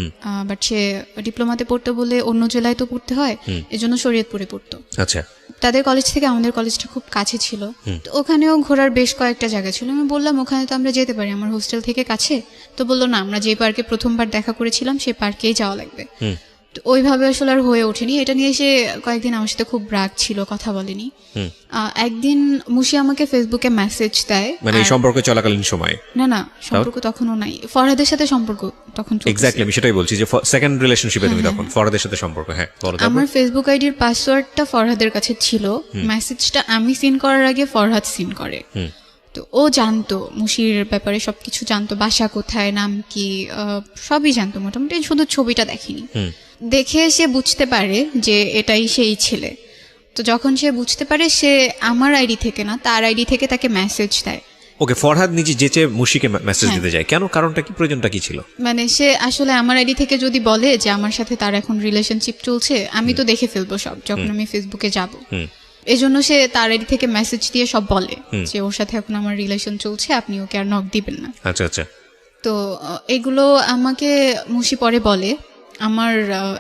বাট সে ডিপ্লোমাতে পড়তো বলে অন্য জেলায় তো পড়তে হয়, এজন্য শরীয়তপুরে পড়তো। আচ্ছা, তাদের কলেজ থেকে আমাদের কলেজটা খুব কাছে ছিল। তো ওখানেও ঘোরার বেশ কয়েকটা জায়গা ছিল। আমি বললাম ওখানে তো আমরা যেতে পারি, আমার হোস্টেল থেকে কাছে। তো বললো না, আমরা যে পার্কে প্রথমবার দেখা করেছিলাম সেই পার্কেই যাওয়া লাগবে। তো ওইভাবে আসলে আর হয়ে ওঠেনি। এটা নিয়ে সে কয়েকদিন আমার সাথে খুব রাগ ছিল, কথা বলেনি। একদিন মুশি আমাকে ফেসবুকে মেসেজ দেয়, মানে এই সম্পর্ক চলাকালীন সময়? না না, সম্পর্ক তখনও নাই, ফরহাদের সাথে সম্পর্ক তখন চলতেছে। এক্স্যাক্টলি, আমি সেটাই বলছি যে সেকেন্ড রিলেশনশিপে তুমি তখন ফরহাদের সাথে সম্পর্ক। হ্যাঁ, বলো। আমার ফেসবুক আইডির পাসওয়ার্ডটা ফরহাদের কাছে ছিল, মেসেজটা আমি সিন করার আগে ফরহাদ সিন করে। তো ও জানতো মুশির ব্যাপারে সবকিছু জানতো, বাসা কোথায়, নাম কি, সবই জানতো মোটামুটি, শুধু ছবিটা দেখিনি। দেখে সে বুঝতে পারে যে এটাই সেই ছেলে। তো যখন সে বুঝতে পারে, সে আমার আইডি থেকে না তার আইডি থেকে তাকে মেসেজ দেয়। ওকে, ফরহাদ নিজে যেচে মুশিকে মেসেজ দিতে যায় কেন? কারণটা কি, প্রয়োজনটা কি ছিল? মানে সে আসলে আমার আইডি থেকে যদি বলে যে আমার সাথে তার এখন রিলেশনশিপ চলছে, আমি তো দেখে ফেলবো সব যখন আমি ফেসবুকে যাব। এজন্য সে তার আইডি থেকে মেসেজ দিয়ে সব বলে যে ওর সাথে এখন আমার রিলেশন চলছে, আপনি ওকে আর নক দিবেন না। আচ্ছা আচ্ছা। তো এগুলো আমাকে মুশি পরে বলে, আমার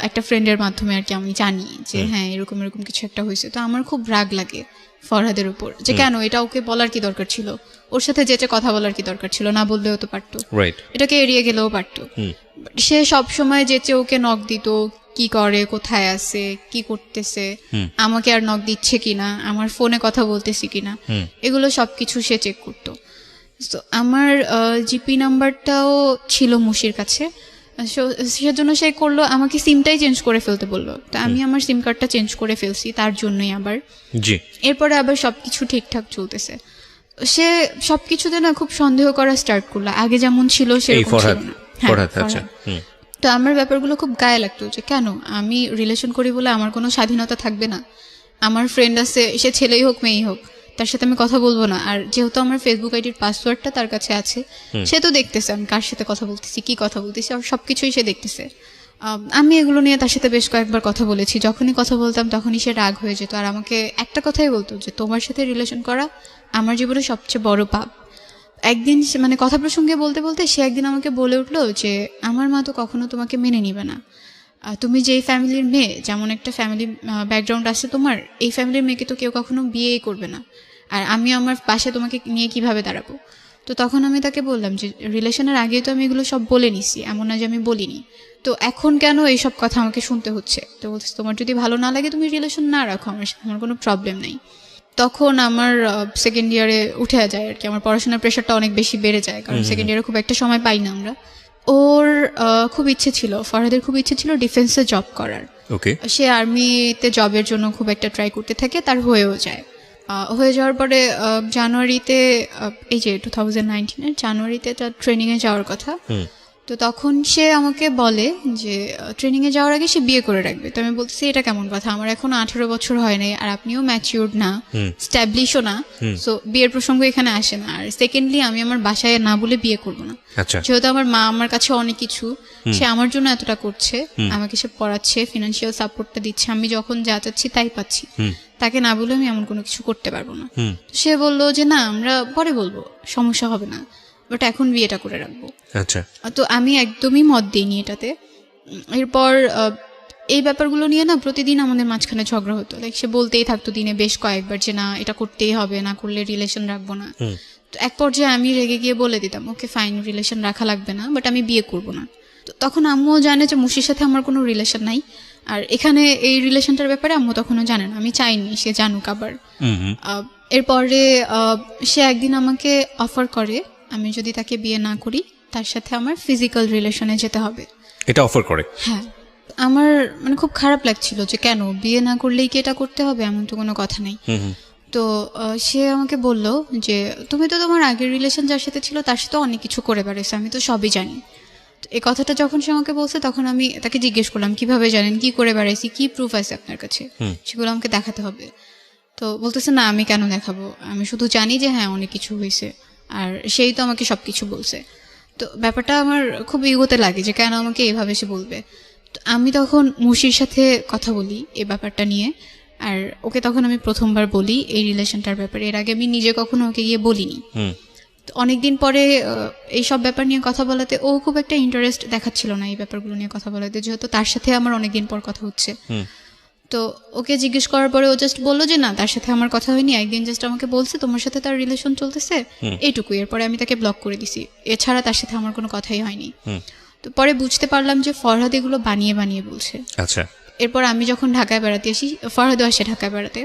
একটা ফ্রেন্ডের মাধ্যমে আর কি আমি জানি যে হ্যাঁ এরকম এরকম কিছু একটা হয়েছে। তো আমার খুব রাগ লাগে ফরহাদের উপর যে কেন এটা ওকে বলার কি দরকার ছিল, ওর সাথে যেচে কথা বলার কি দরকার ছিল, না বললেও তো পারতো, রাইট, এটাকে এড়িয়ে গেলেও পারতো। সে সব সময় যেচে ওকে নক দিত, কি করে, কোথায় আছে, কি করতেছে, আমাকে আর নক দিচ্ছে কিনা, আমার ফোনে কথা বলতেছি কিনা, এগুলো সবকিছু সে চেক করতো। তো আমার জিপি নাম্বারটাও ছিল মুশির কাছে। সেজন্য সে করলো, আমাকে সিমটাই চেঞ্জ করে ফেলতে বললো। তো আমি আমার সিম কার্ডটা চেঞ্জ করে ফেলছি তার জন্যই আবার। জি। এরপরে আবার সবকিছু ঠিকঠাক চলতেছে। সে সবকিছুতে না খুব সন্দেহ করা স্টার্ট করলো, আগে যেমন ছিল এই সেরকম ছিল ফরহাদ না। হ্যাঁ, ফরহাদ আচ্ছা ফরহাদ। তো আমার ব্যাপারগুলো খুব গায়ে লাগতো যে কেন আমি রিলেশন করি বলে আমার কোনো স্বাধীনতা থাকবে না? আমার ফ্রেন্ড আছে, সে ছেলেই হোক মেয়েই হোক, তার সাথে আমি কথা বলবো না? আর যেহেতু আমার ফেসবুক আইডির পাসওয়ার্ডটা তার কাছে আছে, সে তো দেখতেছে আমি কার সাথে কথা বলতেছি, কি কথা বলতেছি, আর সবকিছুই সে দেখতেছে। আমি এগুলো নিয়ে তার সাথে বেশ কয়েকবার কথা বলেছি। যখনই কথা বলতাম তখনই সে রাগ হয়ে যেত, আর আমাকে একটা কথাই বলতো যে তোমার সাথে রিলেশন করা আমার জীবনে সবচেয়ে বড় পাপ। একদিন মানে কথা প্রসঙ্গে বলতে বলতে সে একদিন আমাকে বলে উঠলো যে আমার মা তো কখনো তোমাকে মেনে নিবে না। তুমি যেই ফ্যামিলির মেয়ে, যেমন একটা ফ্যামিলি ব্যাকগ্রাউন্ড আছে তোমার, এই ফ্যামিলির মেয়েকে তো কেউ কখনো বিয়েই করবে না। আর আমি আমার পাশে তোমাকে নিয়ে কিভাবে দাঁড়াবো? তো তখন আমি তাকে বললাম যে রিলেশনের আগেই তো আমি এগুলো সব বলে নিছি, এমন না যে আমি বলিনি। তো এখন কেন এইসব কথা আমাকে শুনতে হচ্ছে? তো বলছে তোমার যদি ভালো না লাগে তুমি রিলেশন না রাখো, আমার সাথে আমার কোনো প্রবলেম নেই। তখন আমার সেকেন্ড ইয়ারে উঠে যায় আর কি, আমার পড়াশোনার প্রেশারটা অনেক বেশি বেড়ে যায়, কারণ সেকেন্ড ইয়ারে খুব একটা সময় পাই না আমরা। ওর খুব ইচ্ছে ছিল, ফরহাদের খুব ইচ্ছে ছিল ডিফেন্সে জব করার। ওকে। সে আর্মিতে জবের জন্য খুব একটা ট্রাই করতে থাকে, তার হয়েও যায়। হয়ে যাওয়ার পরে জানুয়ারিতে, এই যে 2019-এর জানুয়ারিতে তার ট্রেনিংয়ে যাওয়ার কথা। তো তখন সে আমাকে বলে যে ট্রেনিংয়ে যাওয়ার আগে সে বিয়ে করে রাখবে। তো আমি বলতেছি এটা কেমন কথা, আমার এখন 18 বছর হয় নাই, আর আপনিও ম্যাচিউরড না, স্ট্যাবলিশও না, সো বিয়ের প্রসঙ্গ এখানে আসে না। আর সেকেন্ডলি আমি আমার বাসায় না বলে বিয়ে করবো না, যেহেতু আমার মা আমার কাছে অনেক কিছু, সে আমার জন্য এতটা করছে, আমাকে সে পড়াচ্ছে, ফিনান্সিয়াল সাপোর্টটা দিচ্ছে, আমি যখন যা চাচ্ছি তাই পাচ্ছি, তাকে না বলে আমি এমন কোনো কিছু করতে পারবো না। সে বললো যে না আমরা পরে বলবো, সমস্যা হবে না, বাট এখন বিয়েটা করে রাখবো। আচ্ছা। তো আমি একদমই মত দিইনি এটাতে। এরপর এই ব্যাপারগুলো নিয়ে না প্রতিদিন আমাদের মাঝখানে ঝগড়া হতো, লাইক সে বলতেই থাকতো দিনে বেশ কয়েকবার যে না এটা করতেই হবে, না করলে রিলেশন রাখবো না। তো এক পর্যায়ে আমি রেগে গিয়ে বলে দিতাম ওকে ফাইন, রিলেশন রাখা লাগবে না, বাট আমি বিয়ে করবো না। তো তখন আম্মুও জানে যে মুশির সাথে আমার কোনো রিলেশন নাই, আর এখানে এই রিলেশনটার ব্যাপারে আম্মু তখনও জানে না, আমি চাইনি সে জানুক আবার। এরপরে সে একদিন আমাকে অফার করে আমি যদি তাকে বিয়ে না করি তার সাথে আমার ফিজিক্যাল রিলেশনে যেতে হবে। এটা অফার করে? হ্যাঁ। আমার মানে খুব খারাপ লাগছিল যে কেন বিয়ে না করলেই কি এটা করতে হবে, এমন তো কোনো কথা নেই। তো সে আমাকে বলল যে তুমি তো তোমার আগের রিলেশন যার সাথে ছিল তার সাথে অনেক কিছু করে বেড়েছো, আমি তো সবই জানি। তো এই কথাটা যখন সে আমাকে বলছে তখন আমি তাকে জিজ্ঞেস করলাম কিভাবে জানেন, কি করে বেড়াইছি, কি প্রুফ আছে আপনার কাছে, সেগুলো আমাকে দেখাতে হবে। তো বলতেছে না আমি কেন দেখাবো, আমি শুধু জানি যে হ্যাঁ অনেক কিছু হয়েছে, আর সেই তো আমাকে সবকিছু বলছে। তো ব্যাপারটা আমার খুব ইগোতে লাগে যে কেন আমাকে এভাবে সে বলবে। তো আমি তখন মুশির সাথে কথা বলি এই ব্যাপারটা নিয়ে, আর ওকে তখন আমি প্রথমবার বলি এই রিলেশনটার ব্যাপারে, এর আগে আমি নিজে কখনো ওকে গিয়ে বলিনি। তো অনেকদিন পরে এইসব ব্যাপার নিয়ে কথা বলাতে ও খুব একটা ইন্টারেস্ট দেখাচ্ছিল না এই ব্যাপারগুলো নিয়ে কথা বলাতে, যেহেতু তার সাথে আমার অনেকদিন পর কথা হচ্ছে। তো ওকে জিজ্ঞেস করার পরে ও জাস্ট বললো যে না তার সাথে আমার কথা হয়নি, একদিন জাস্ট আমাকে বলছে তোমার সাথে তার রিলেশন চলতেছে, এইটুকুই। এরপরে আমি তাকে ব্লক করে দিছি, এছাড়া তার সাথে আমার কোনো কথাই হয়নি। তো পরে বুঝতে পারলাম যে ফরহাদ এগুলো বানিয়ে বানিয়ে বলছে। আচ্ছা। এরপর আমি যখন ঢাকায় বেড়াতে আসি, ফরহাদও আসে ঢাকায় বেড়াতে,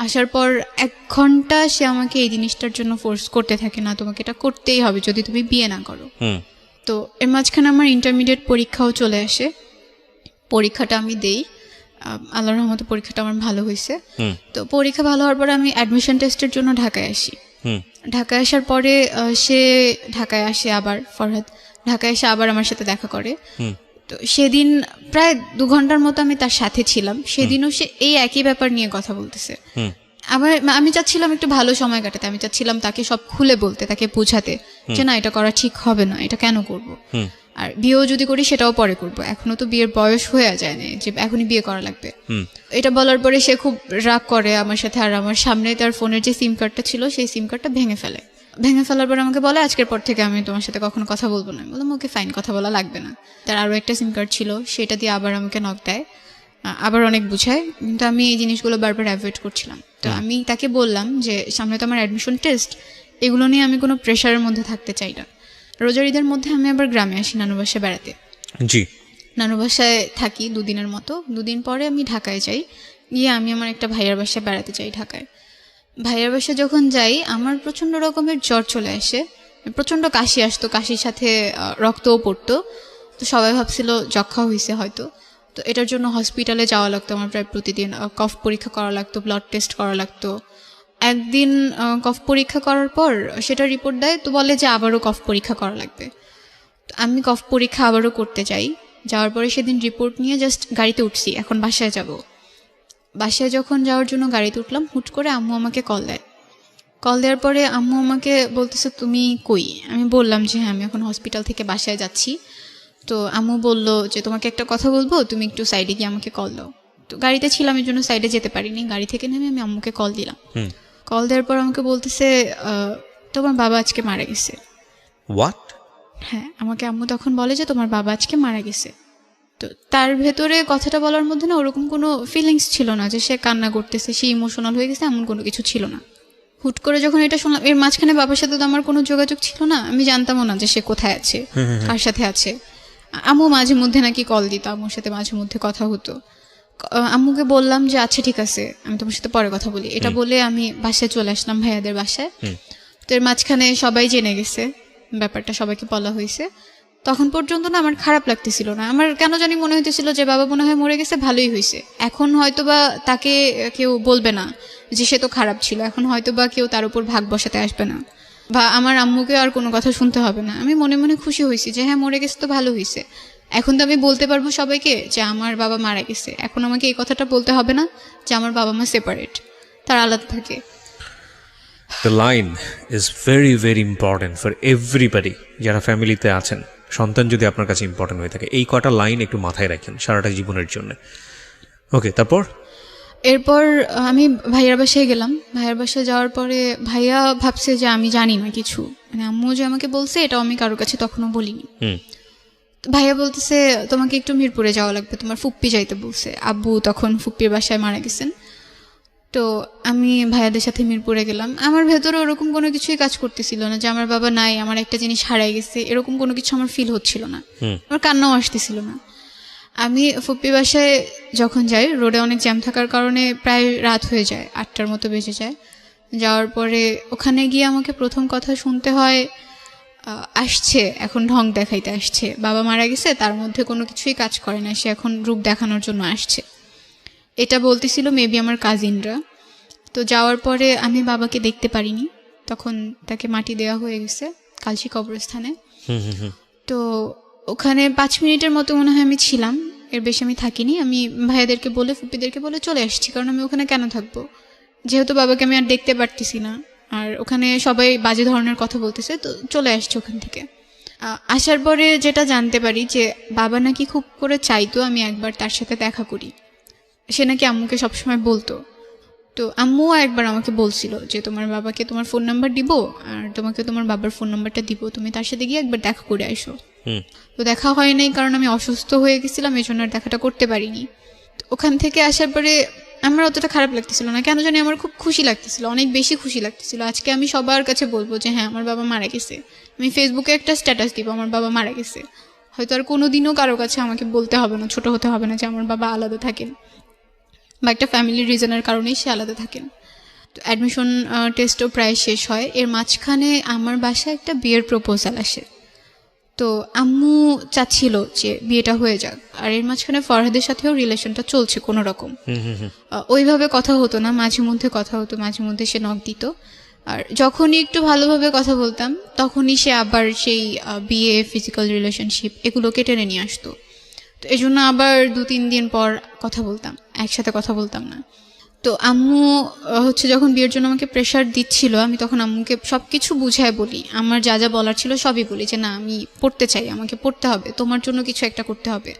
আসার পর 1 ঘন্টা সে আমাকে এই জিনিসটার জন্য ফোর্স করতে থাকে না তোমাকে এটা করতেই হবে যদি তুমি বিয়ে না করো। তো এর মাঝখানে আমার ইন্টারমিডিয়েট পরীক্ষাও চলে আসে, পরীক্ষাটা আমি দেই, আল্লাহর রহমতে পরীক্ষাটা আমার ভালো হয়েছে। তো পরীক্ষা ভালো হওয়ার পরে আমি অ্যাডমিশন টেস্টের জন্য ঢাকায় আসি। ঢাকায় আসার পরে সে ঢাকায় আসে আবার, ফরহাদ ঢাকায় এসে আবার আমার সাথে দেখা করে। তো সেদিন প্রায় 2 ঘন্টার মতো আমি তার সাথে ছিলাম, সেদিনও সে এই একই ব্যাপার নিয়ে কথা বলতেছে। আমি চাচ্ছিলাম একটু ভালো সময় কাটাতে, আমি চাচ্ছিলাম তাকে সব খুলে বলতে, তাকে বোঝাতে যে না এটা করা ঠিক হবে না, এটা কেন করব, আর বিয়েও যদি করি সেটাও পরে করব, এখনো তো বিয়ের বয়স হয়ে যায় না যে এখনই বিয়ে করা লাগবে। এটা বলার পরে সে খুব রাগ করে আমার সাথে, আর আমার সামনে তার ফোনের যে সিম কার্ডটা ছিল সেই সিম কার্ডটা ভেঙে ফেলে। ভেঙে ফেলার পর আমাকে বলে আজকের পর থেকে আমি তোমার সাথে কখনো কথা বলবো না। বললাম ওকে ফাইন, কথা বলা লাগবে না। তার আরও একটা সিম কার্ড ছিল, সেটা দিয়ে আবার আমাকে নক দেয়, আবার অনেক বুঝায়, কিন্তু আমি এই জিনিসগুলো বারবার অ্যাভয়েড করছিলাম। তো আমি তাকে বললাম যে সামনে তো আমার অ্যাডমিশন টেস্ট, এগুলো নিয়ে আমি কোনো প্রেশারের মধ্যে থাকতে চাই না। রোজার ঈদের মধ্যে আমি আবার গ্রামে আসি নানু বাসায় বেড়াতে। জি। নানু বাসায় থাকি 2 দিনের মতো, 2 দিন পরে আমি ঢাকায় যাই, গিয়ে আমি আমার একটা ভাইয়ার বাসায় বেড়াতে যাই ঢাকায়। ভাইয়ার বাসায় যখন যাই আমার প্রচণ্ড রকমের জ্বর চলে আসে, প্রচণ্ড কাশি আসতো, কাশির সাথে রক্তও পড়তো। তো সবাই ভাবছিল যক্ষা হয়েছে হয়তো। তো এটার জন্য হসপিটালে যাওয়া লাগতো আমার প্রায় প্রতিদিন, কফ পরীক্ষা করা লাগতো, ব্লাড টেস্ট করা লাগতো। একদিন কফ পরীক্ষা করার পর সেটা রিপোর্ট দেয়, তো বলে যে আবারও কফ পরীক্ষা করা লাগবে। তো আমি কফ পরীক্ষা আবারও করতে যাই। যাওয়ার পরে সেদিন রিপোর্ট নিয়ে জাস্ট গাড়িতে উঠছি, এখন বাসায় যাব। বাসায় যখন যাওয়ার জন্য গাড়িতে উঠলাম, হুট করে আম্মু আমাকে কল দেয়। কল দেওয়ার পরে আম্মু আমাকে বলতেছে তুমি কই। আমি বললাম যে হ্যাঁ আমি এখন হসপিটাল থেকে বাসায় যাচ্ছি। তো আম্মু বলল যে তোমাকে একটা কথা বলবো, তুমি একটু সাইডে গিয়ে আমাকে কল দাও। তো গাড়িতে ছিলাম, এই জন্য সাইডে যেতে পারিনি। গাড়ি থেকে নেমে আমি আম্মুকে কল দিলাম। কল দেওয়ার পর আমাকে বলতেছে তোমার বাবা আজকে মারা গেছে। হোয়াট? হ্যাঁ, আমাকে আম্মু তখন বলে যে তোমার বাবা আজকে মারা গেছে। তো তার ভেতরে কথাটা বলার মধ্যে না ওরকম কোনো ফিলিংস ছিল না যে সে কান্না করতেছে, সে ইমোশনাল হয়ে গেছে, এমন কোনো কিছু ছিল না। হুট করে যখন এটা শুনলাম, এর মাঝখানে বাবার সাথে তো আমার কোনো যোগাযোগ ছিল না, আমি জানতামও না যে সে কোথায় আছে, কার সাথে আছে। আম্মু মাঝে মধ্যে নাকি কল দিত, আম্মুর সাথে মাঝে মধ্যে কথা হতো। আম্মুকে বললাম যে আচ্ছা ঠিক আছে, আমি তোমার সাথে পরে কথা বলি, এটা বলে আমি বাসায় চলে আসলাম, ভাইয়াদের বাসায়। তো এর মাঝখানে সবাই জেনে গেছে ব্যাপারটা, সবাইকে বলা হয়েছে। তখন পর্যন্ত না আমার খারাপ লাগতেছিল না, আমার কেন জানি মনে হইতেছিল যে বাবা মনে হয় মরে গেছে, ভালোই হয়েছে। এখন হয়তো বা তাকে কেউ বলবে না যে সে তো খারাপ ছিল, এখন হয়তো বা কেউ তার উপর ভাগ বসাতে আসবে না, বা আমার আম্মুকে আর কোনো কথা শুনতে হবে না। আমি মনে মনে খুশি হয়েছি যে হ্যাঁ মরে গেছে তো ভালো হয়েছে। এখন তো আমি বলতে পারবো সবাইকে যে আমার বাবা মারা গেছে। এখন আমাকে এই কথাটা বলতে হবে না যে আমার বাবা মা সেপারেট, তারা আলাদা থাকে। The line is very very important for everybody. যারা ফ্যামিলিতে আছেন, সন্তান যদি আপনার কাছে ইম্পর্টেন্ট হয়ে থাকে, এই কটা লাইন একটু মাথায় রাখেন সারাটা জীবনের জন্য। ওকে, তারপর? এরপর আমি ভাইয়ার বাসায় গেলাম। ভাইয়ার বাসায় যাওয়ার পরে ভাইয়া ভাবছে যে আমি জানি না কিছু, মানে আম্মু যে আমাকে বলছে এটাও আমি কারোর কাছে তখনও বলিনি। তো ভাইয়া বলতেছে তোমাকে একটু মিরপুরে যাওয়া লাগবে, তোমার ফুপ্পি যাইতে বলছে। আব্বু তখন ফুপ্পির বাসায় মারা গেছেন। তো আমি ভাইয়াদের সাথে মিরপুরে গেলাম। আমার ভেতরে ওরকম কোনো কিছুই কাজ করতেছিল না যে আমার বাবা নাই, আমার একটা জিনিস হারাই গেছে, এরকম কোনো কিছু আমার ফিল হচ্ছিল না, আমার কান্নাও আসতেছিল না। আমি ফুপ্পি বাসায় যখন যাই, রোডে অনেক জ্যাম থাকার কারণে প্রায় রাত হয়ে যায়, 8টার মতো বেজে যায়। যাওয়ার পরে ওখানে গিয়ে আমাকে প্রথম কথা শুনতে হয় আসছে এখন ঢং দেখাইতে আসছে, বাবা মারা গেছে, তার মধ্যে কোনো কিছুই কাজ করে না, সে এখন রূপ দেখানোর জন্য আসছে, এটা বলতেছিল মেবি আমার কাজিনরা। তো যাওয়ার পরে আমি বাবাকে দেখতে পারিনি, তখন তাকে মাটি দেওয়া হয়ে গেছে কালশি কবরস্থানে। তো ওখানে 5 মিনিটের মতো মনে হয় আমি ছিলাম, এর বেশি আমি থাকিনি। আমি ভাইয়াদেরকে বলে ফুপ্পিদেরকে বলে চলে আসছি, কারণ আমি ওখানে কেন থাকবো, যেহেতু বাবাকে আমি আর দেখতে পারতেছি না, আর ওখানে সবাই বাজে ধরনের কথা বলতেছে, তো চলে আসছি ওখান থেকে। আসার পরে যেটা জানতে পারি যে বাবা নাকি খুব করে চাইতো আমি একবার তার সাথে দেখা করি, সে নাকি আম্মুকে সবসময় বলতো। তো আম্মুও একবার আমাকে বলছিল যে তোমার বাবাকে তোমার ফোন নাম্বার দিব, আর তোমাকে তোমার বাবার ফোন নাম্বারটা দিব, তুমি তার সাথে গিয়ে একবার দেখা করে আসো। তো দেখা হয় নাই, কারণ আমি অসুস্থ হয়ে গেছিলাম, এই জন্য আর দেখাটা করতে পারিনি। ওখান থেকে আসার পরে আমার অতটা খারাপ লাগতেছিল না, কেন জানি আমার খুব খুশি লাগতেছিল, অনেক বেশি খুশি লাগতেছিল। আজকে আমি সবার কাছে বলবো যে হ্যাঁ আমার বাবা মারা গেছে, আমি ফেসবুকে একটা স্ট্যাটাস দিব আমার বাবা মারা গেছে। হয়তো আর কোনোদিনও কারো কাছে আমাকে বলতে হবে না, ছোট হতে হবে না যে আমার বাবা আলাদা থাকেন, বা একটা ফ্যামিলির রিজনের কারণেই সে আলাদা থাকেন। তো অ্যাডমিশন টেস্টও প্রায় শেষ হয়, এর মাঝখানে আমার বাসায় একটা বিয়ের প্রপোজাল আসে। তো আম্মু চাচ্ছিল যে বিয়েটা হয়ে যাক, আর এর মাঝখানে ফরহাদের সাথেও রিলেশনটা চলছে কোনো রকম। ওইভাবে কথা হতো না, মাঝে মধ্যে কথা হতো, মাঝে মধ্যে সে নক দিত, আর যখনই একটু ভালোভাবে কথা বলতাম তখনই সে আবার সেই বিয়ে, ফিজিক্যাল রিলেশনশিপ এগুলোকে টেনে নিয়ে আসতো। তো এই জন্য আবার 2-3 দিন পর কথা বলতাম, একসাথে কথা বলতাম না। তো আম্মু হচ্ছে যখন বিয়ের জন্য আমাকে প্রেশার দিচ্ছিল, আমি তখন আম্মুকে সব কিছু বুঝায় বলি, আমার যা যা বলার ছিল সবই বলি, যে না আমি পড়তে চাই, আমাকে পড়তে হবে, তোমার জন্য কিছু একটা করতে হবে।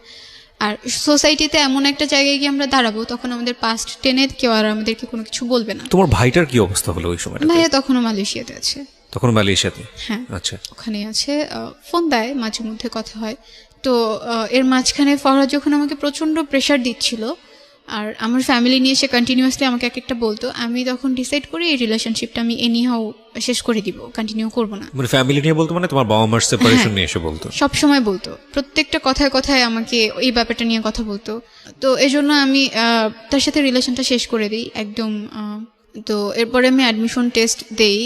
আর সোসাইটিতে এমন একটা জায়গায় গিয়ে আমরা দাঁড়াবো, তখন আমাদের পাস্ট টেনে কেউ আর আমাদেরকে কোনো কিছু বলবে না। তোমার ভাইটার কি অবস্থা হলো ওই সময়? ভাইয়া তখনও মালয়েশিয়াতে আছে। তখন মালয়েশিয়াতে? হ্যাঁ, আচ্ছা, ওখানেই আছে, ফোন দেয়, মাঝে মধ্যে কথা হয়। তো এর মাঝখানে ফরহাদ যখন আমাকে প্রচণ্ড প্রেশার দিচ্ছিল, আর আমার ফ্যামিলি নিয়ে সে কন্টিনিউয়াসলি আমাকে এক একটা বলতো, আমি তখন ডিসাইড করি এই রিলেশনশিপটা আমি এনিহাও শেষ করে দিব, কন্টিনিউ করব না। মানে ফ্যামিলি নিয়ে বলতো, মানে তোমার বাবা মার সেপারেশন নিয়ে এসে বলতো? সব সময় বলতো, প্রত্যেকটা কথায় কথায় আমাকে এই ব্যাপারটা নিয়ে কথা বলতো। তো এই জন্য আমি তার সাথে রিলেশনটা শেষ করে দিই একদম। তো এরপরে আমি অ্যাডমিশন টেস্ট দেই,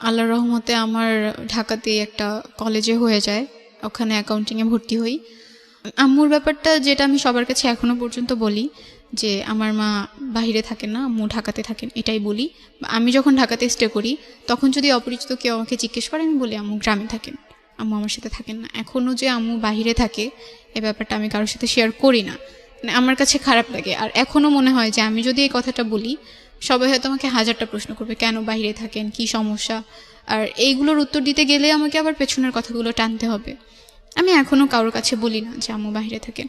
আল্লাহর রহমতে আমার ঢাকাতেই একটা কলেজে হয়ে যায়, ওখানে অ্যাকাউন্টিংয়ে ভর্তি হই। আম্মুর ব্যাপারটা যেটা আমি সবার কাছে এখনো পর্যন্ত বলি যে আমার মা বাইরে থাকেন না, আম্মু ঢাকাতে থাকেন, এটাই বলি। আমি যখন ঢাকাতে স্টে করি তখন যদি অপরিচিত কেউ আমাকে জিজ্ঞেস করে আমি বলি আম্মু গ্রামে থাকেন, আম্মু আমার সাথে থাকেন না। এখনও যে আম্মু বাইরে থাকে এ ব্যাপারটা আমি কারোর সাথে শেয়ার করি না, মানে আমার কাছে খারাপ লাগে। আর এখনও মনে হয় যে আমি যদি এই কথাটা বলি সবাই হয়তো আমাকে হাজারটা প্রশ্ন করবে, কেন বাইরে থাকেন, কি সমস্যা। আর এইগুলোর উত্তর দিতে গেলে আমাকে আবার পেছনের কথাগুলো টানতে হবে। আমি এখনো কারোর কাছে বলি না যে আম্মু বাইরে থাকেন।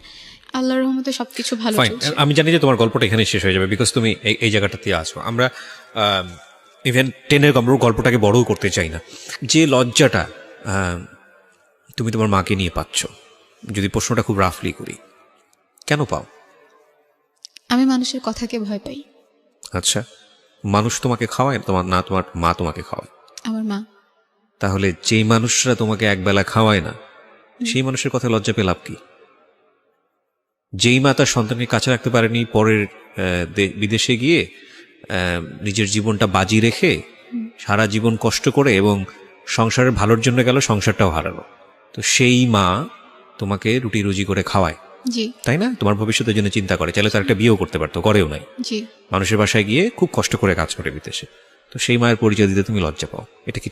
আল্লাহর রহমতে সবকিছু ভালো ফাইন, চলছে। আমি জানি যে তোমার গল্পটা এখানে শেষ হয়ে যাবে, বিকজ তুমি এই জায়গাটাতে আছো। আমরা ইভেন টেনের গল্পটাকে বড়ও করতে চাই না। যে লজ্জাটা তুমি তোমার মাকে নিয়ে পাচ্ছ, যদি প্রশ্নটা খুব রাফলি করি, কেন পাও? আমি মানুষের কথাকে ভয় পাই। আচ্ছা, মানুষ তোমাকে খাওয়ায় না তোমার মা তোমাকে খাওয়ায়? আমার মা। তাহলে যেই মানুষরা তোমাকে একবেলা খাওয়ায় না সেই মানুষের কথা লজ্জা পেয়ে লাভ কি? যেই মা তার সন্তানকে কাছে রাখতে পারেনি, পরের বিদেশে গিয়ে নিজের জীবনটা বাজি রেখে সারা জীবন কষ্ট করে এবং সংসারের ভালোর জন্য গেল, সংসারটাও হারালো, তো সেই মা তোমাকে রুটি রুজি করে খাওয়ায়, জি তাই না? তোমার ভবিষ্যতের জন্য চিন্তা করে, চাইলে তার একটা বিয়েও করতে পারতো, করেও নাই। জি। মানুষের বাসায় গিয়ে খুব কষ্ট করে কাজ করে বিদেশে, তো সেই মায়ের পরিচয় দিতে তুমি লজ্জা পাও, এটা কি ঠিক?